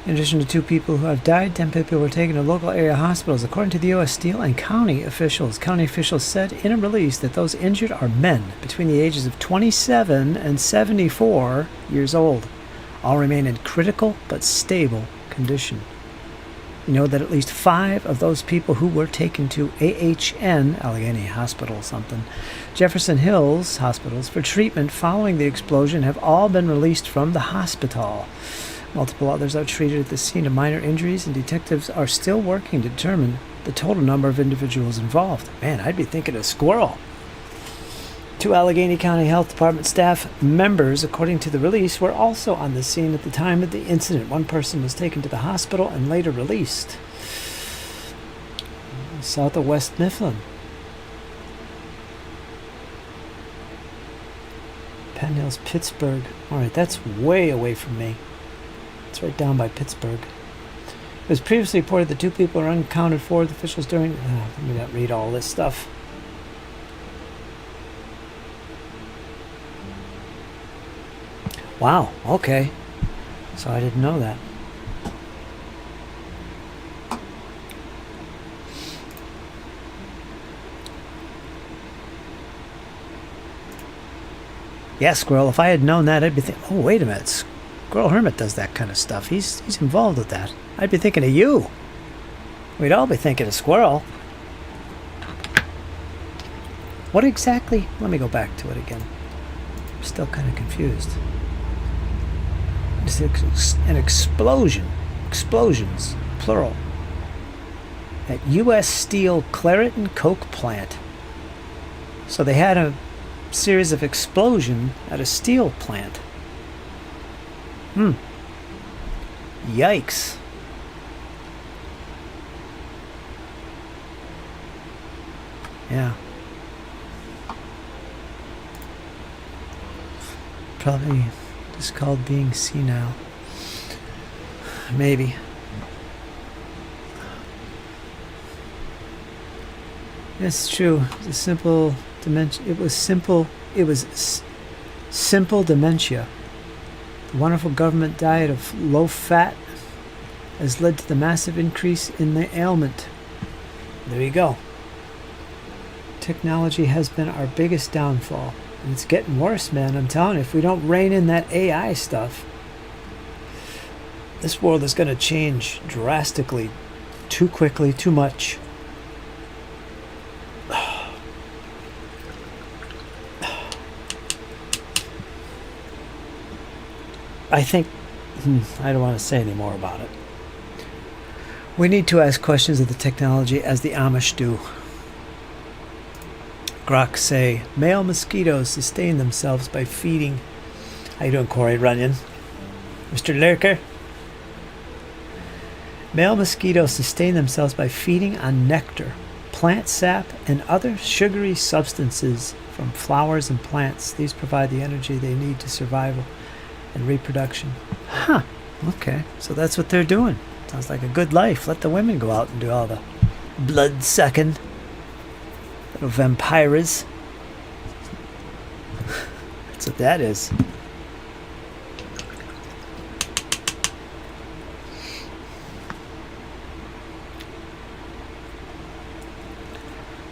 In addition to 2 people who have died, 10 people were taken to local area hospitals. According to the U.S. Steel and county officials said in a release that those injured are men between the ages of 27 and 74 years old. All remain in critical but stable condition. You know that at least 5 of those people who were taken to AHN, Allegheny Hospital something, Jefferson Hills hospitals for treatment following the explosion have all been released from the hospital. Multiple others are treated at the scene of minor injuries, and detectives are still working to determine the total number of individuals involved. Man, I'd be thinking a squirrel. 2 Allegheny County Health Department staff members, according to the release, were also on the scene at the time of the incident. 1 person was taken to the hospital and later released. South of West Mifflin. Penn Hills, Pittsburgh. Alright, that's way away from me. It's right down by Pittsburgh. It was previously reported that 2 people are unaccounted for. The officials during... let me not read all this stuff. Wow, okay. So I didn't know that. Yeah, Squirrel, if I had known that, I'd be thinking, oh, wait a minute. Squirrel Hermit does that kind of stuff. He's involved with that. I'd be thinking of you. We'd all be thinking of Squirrel. What exactly? Let me go back to it again. I'm still kind of confused. It's an explosion. Explosions, plural. At U.S. Steel Clareton Coke Plant. So they had a series of explosion at a steel plant. Yikes. Yeah. Probably just called being senile. Maybe. It's true. It's a simple dementia. It was simple dementia. The wonderful government diet of low fat has led to the massive increase in the ailment. There you go. Technology has been our biggest downfall. And it's getting worse, man. I'm telling you, if we don't rein in that AI stuff, this world is going to change drastically, too quickly, too much. I think, I don't want to say any more about it. We need to ask questions of the technology as the Amish do. Grok say, male mosquitoes sustain themselves by feeding. How you doing, Corey Runyon? Mr. Lurker? Male mosquitoes sustain themselves by feeding on nectar, plant sap, and other sugary substances from flowers and plants. These provide the energy they need to survival and reproduction. Huh. Okay. So that's what they're doing. Sounds like a good life. Let the women go out and do all the blood sucking. Little vampiras. That's what that is.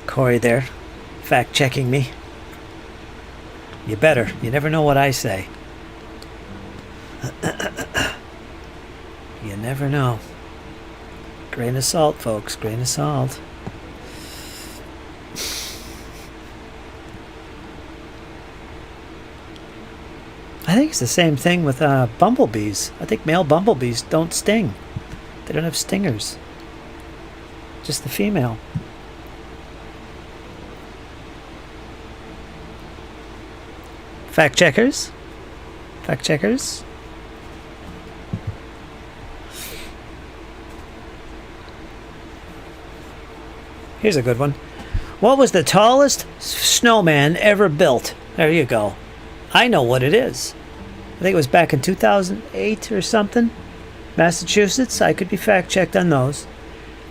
Corey there, fact checking me. You better. You never know what I say. You never know. Grain of salt, folks. Grain of salt. I think it's the same thing with bumblebees. I think male bumblebees don't sting. They don't have stingers. Just the female. Fact checkers? Fact checkers? Here's a good one. What was the tallest snowman ever built? There you go. I know what it is. I think it was back in 2008 or something. Massachusetts. I could be fact checked on those.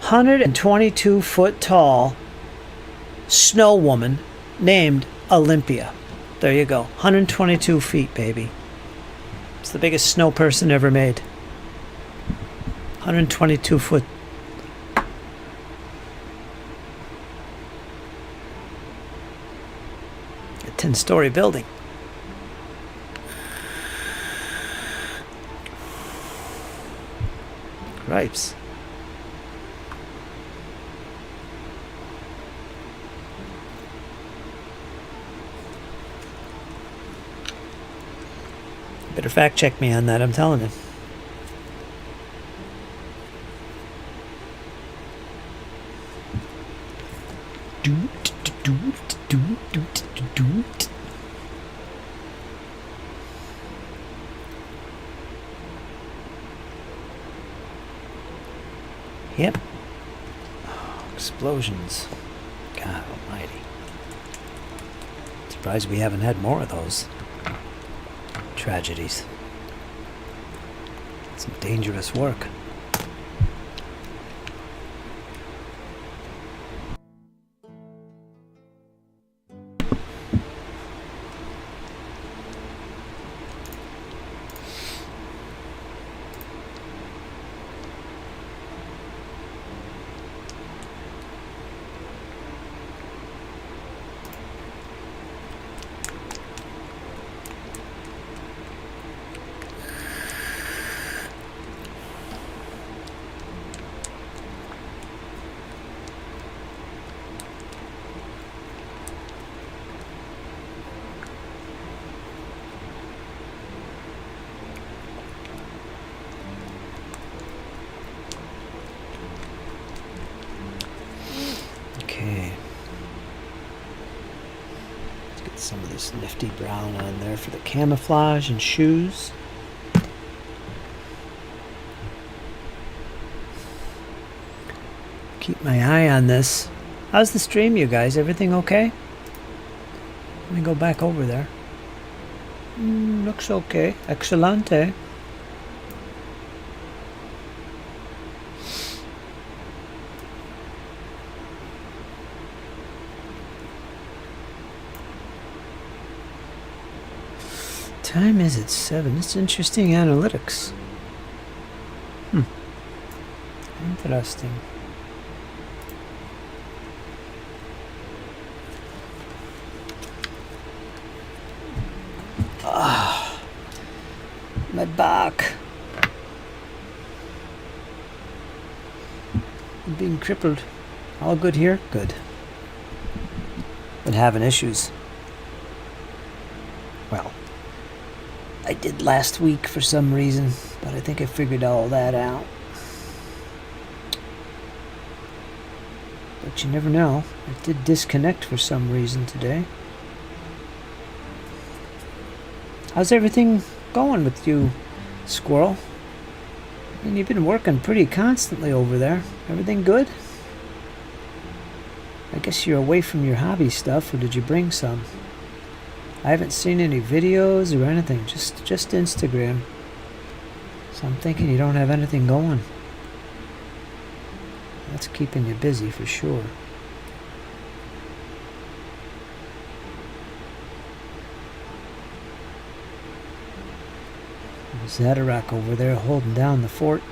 122 foot tall snow woman named Olympia. There you go. 122 feet, baby. It's the biggest snow person ever made. 122 foot. A 10-story building. Gripes. Better fact check me on that, I'm telling you. Yep. Oh, explosions. God almighty. Surprised we haven't had more of those. Tragedies. Some dangerous work. Some of this nifty brown on there for the camouflage and shoes. Keep my eye on this. How's the stream, you guys? Everything okay? Let me go back over there. Looks okay. Excellente. Time is at 7. It's interesting analytics. Interesting. Ah, my back. I'm being crippled. All good here? Good. Been having issues. Well, I did last week for some reason, but I think I figured all that out. But you never know. I did disconnect for some reason today. How's everything going with you, Squirrel? And you've been working pretty constantly over there. Everything good? I guess you're away from your hobby stuff, or did you bring some? I haven't seen any videos or anything, just Instagram. So I'm thinking you don't have anything going. That's keeping you busy for sure. Zadarok over there holding down the fort.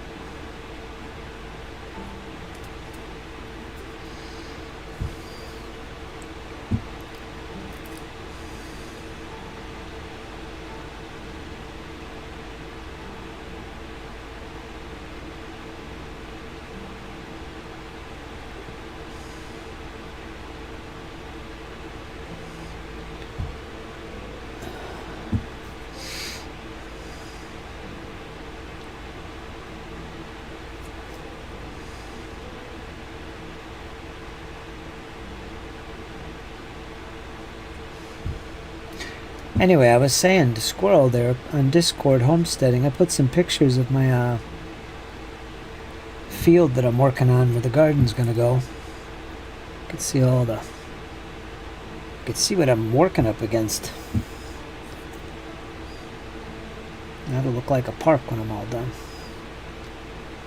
Anyway, I was saying to Squirrel there on Discord homesteading, I put some pictures of my field that I'm working on where the garden's gonna go. You can see all the... You can see what I'm working up against. That'll look like a park when I'm all done.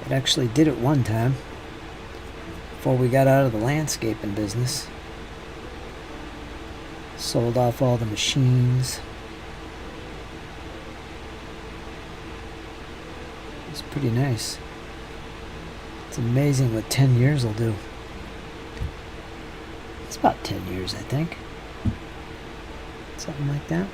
It actually did it one time before we got out of the landscaping business. Sold off all the machines. It's pretty nice. It's amazing what 10 years will do. It's about 10 years, I think. Something like that.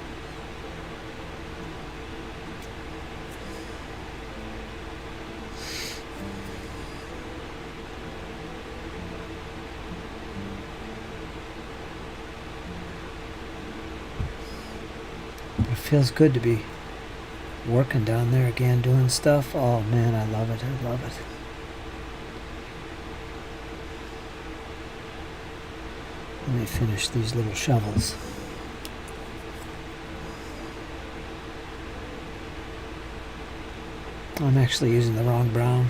It feels good to be working down there again, doing stuff. Oh man, I love it. I love it. Let me finish these little shovels. I'm actually using the wrong brown.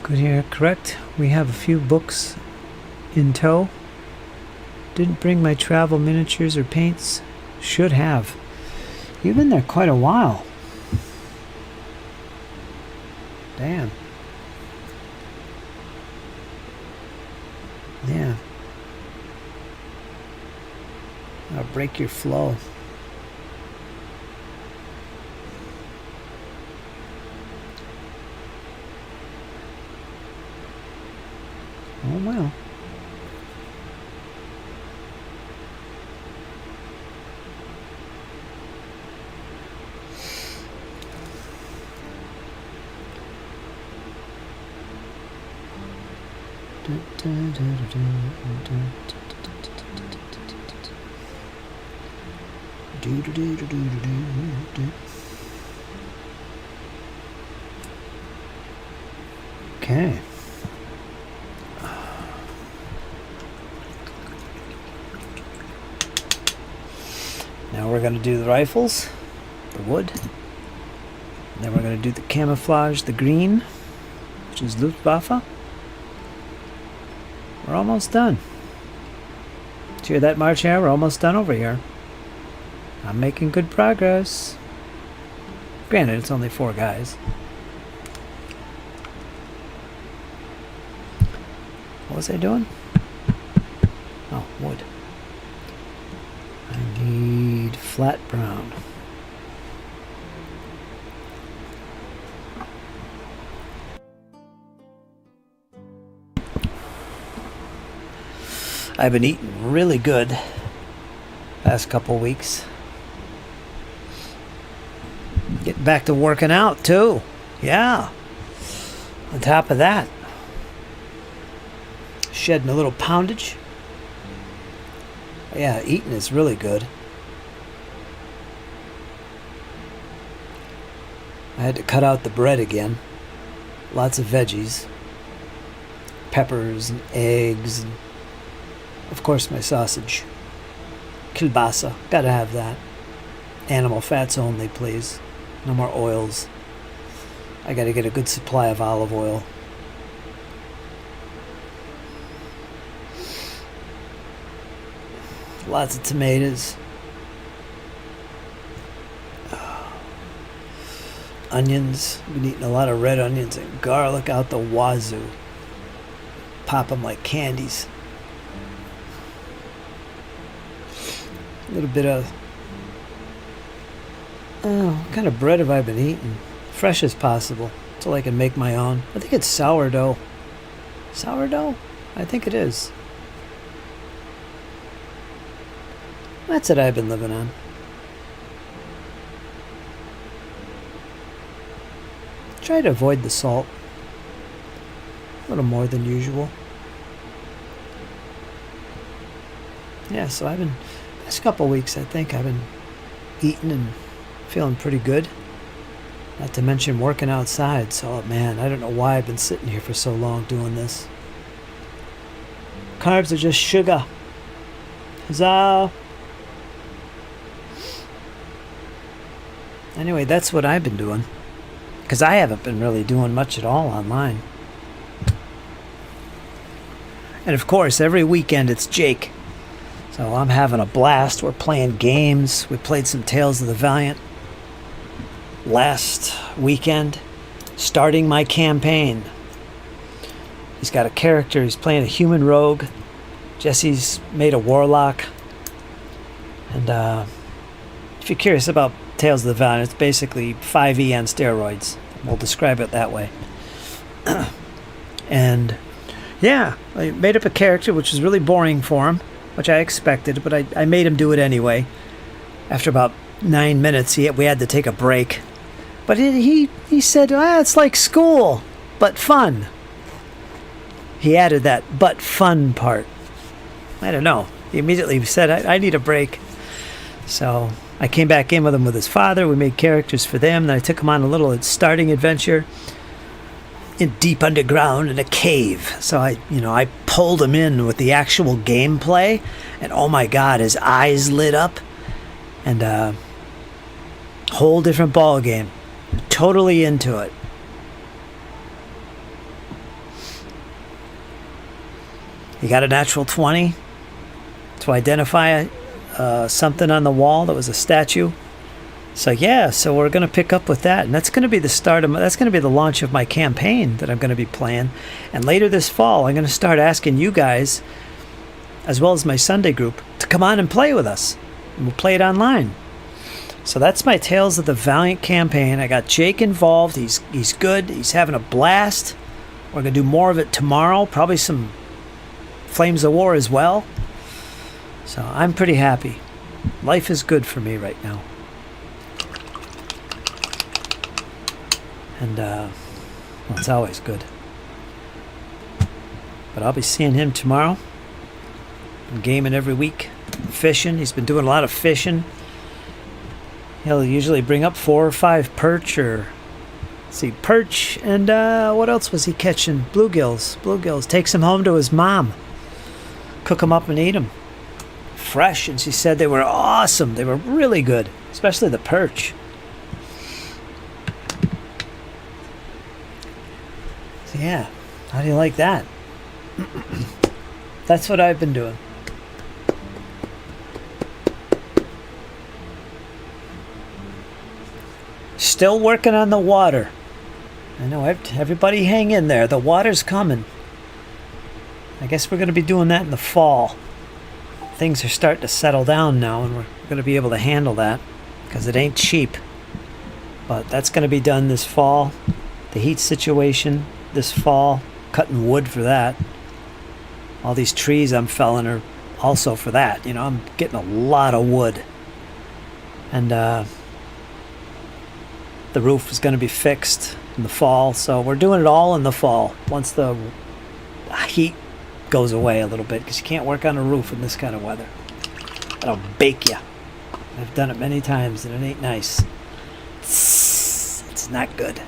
Good here, correct. We have a few books in tow. Didn't bring my travel miniatures or paints. Should have. You've been there quite a while. Damn. Yeah. I'll break your flow. Oh well. Okay. Now we're going to do the rifles, the wood. And then we're going to do the camouflage, the green, which is Luftwaffe. We're almost done. Did you hear that, March? Yeah, we're almost done over here. I'm making good progress. Granted, it's only 4 guys. What was I doing? Oh, wood. I need flat brown. I've been eating really good past couple weeks. Getting back to working out too. Yeah. On top of that, shedding a little poundage. Yeah, eating is really good. I had to cut out the bread again. Lots of veggies. peppers and eggs, and of course my sausage. Kielbasa, gotta have that. Animal fats only, please. No more oils. I gotta get a good supply of olive oil. Lots of tomatoes. Onions. Been eating a lot of red onions and garlic out the wazoo. Pop them like candies. A little bit of... what kind of bread have I been eating? Fresh as possible, so I can make my own. I think it's sourdough. Sourdough? I think it is. That's what I've been living on. Try to avoid the salt. A little more than usual. Yeah, so I've been... Last couple weeks, I think I've been eating and feeling pretty good. Not to mention working outside. So, man, I don't know why I've been sitting here for so long doing this. Carbs are just sugar. Huzzah! Anyway, that's what I've been doing. Because I haven't been really doing much at all online. And of course, every weekend it's Jake. So I'm having a blast. We're playing games. We played some Tales of the Valiant last weekend, starting my campaign. He's got a character. He's playing a human rogue. Jesse's made a warlock. And if you're curious about Tales of the Valiant, it's basically 5e on steroids. We'll describe it that way. And yeah, I made up a character which was really boring for him, which I expected, but I made him do it anyway. After about 9 minutes, we had to take a break. But he said, it's like school, but fun. He added that "but fun" part. I don't know. He immediately said, I need a break. So I came back in with him with his father. We made characters for them. Then I took him on a little starting adventure in deep underground in a cave. So I pulled him in with the actual gameplay, and oh my God, his eyes lit up, and whole different ball game. Totally into it. He got a natural 20 to identify something on the wall that was a statue. So yeah, so we're going to pick up with that, and that's going to be the start of that's going to be the launch of my campaign that I'm going to be playing. And later this fall, I'm going to start asking you guys, as well as my Sunday group, to come on and play with us. And we'll play it online. So that's my Tales of the Valiant campaign. I got Jake involved. He's good. He's having a blast. We're going to do more of it tomorrow. Probably some Flames of War as well. So I'm pretty happy. Life is good for me right now. And, well, it's always good. But I'll be seeing him tomorrow. I'm gaming every week. Fishing. He's been doing a lot of fishing. He'll usually bring up 4 or 5 perch, or perch, and what else was he catching? Bluegills. Takes him home to his mom. Cook them up and eat them. Fresh, and she said they were awesome. They were really good, especially the perch. So yeah, how do you like that? That's what I've been doing. Still working on the water. I know, everybody hang in there. The water's coming. I guess we're going to be doing that in the fall. Things are starting to settle down now, and we're going to be able to handle that, because it ain't cheap. But that's going to be done this fall. The heat situation this fall, cutting wood for that. All these trees I'm felling are also for that. I'm getting a lot of wood. And the roof is going to be fixed in the fall, so we're doing it all in the fall once the heat goes away a little bit, because you can't work on a roof in this kind of weather. It'll bake you. I've done it many times, and it ain't nice. It's not good.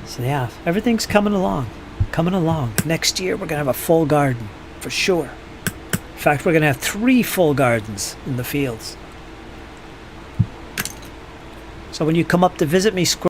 So yeah, everything's coming along. coming along. Next year, we're going to have a full garden, for sure. In fact, we're going to have 3 full gardens in the fields. So when you come up to visit me,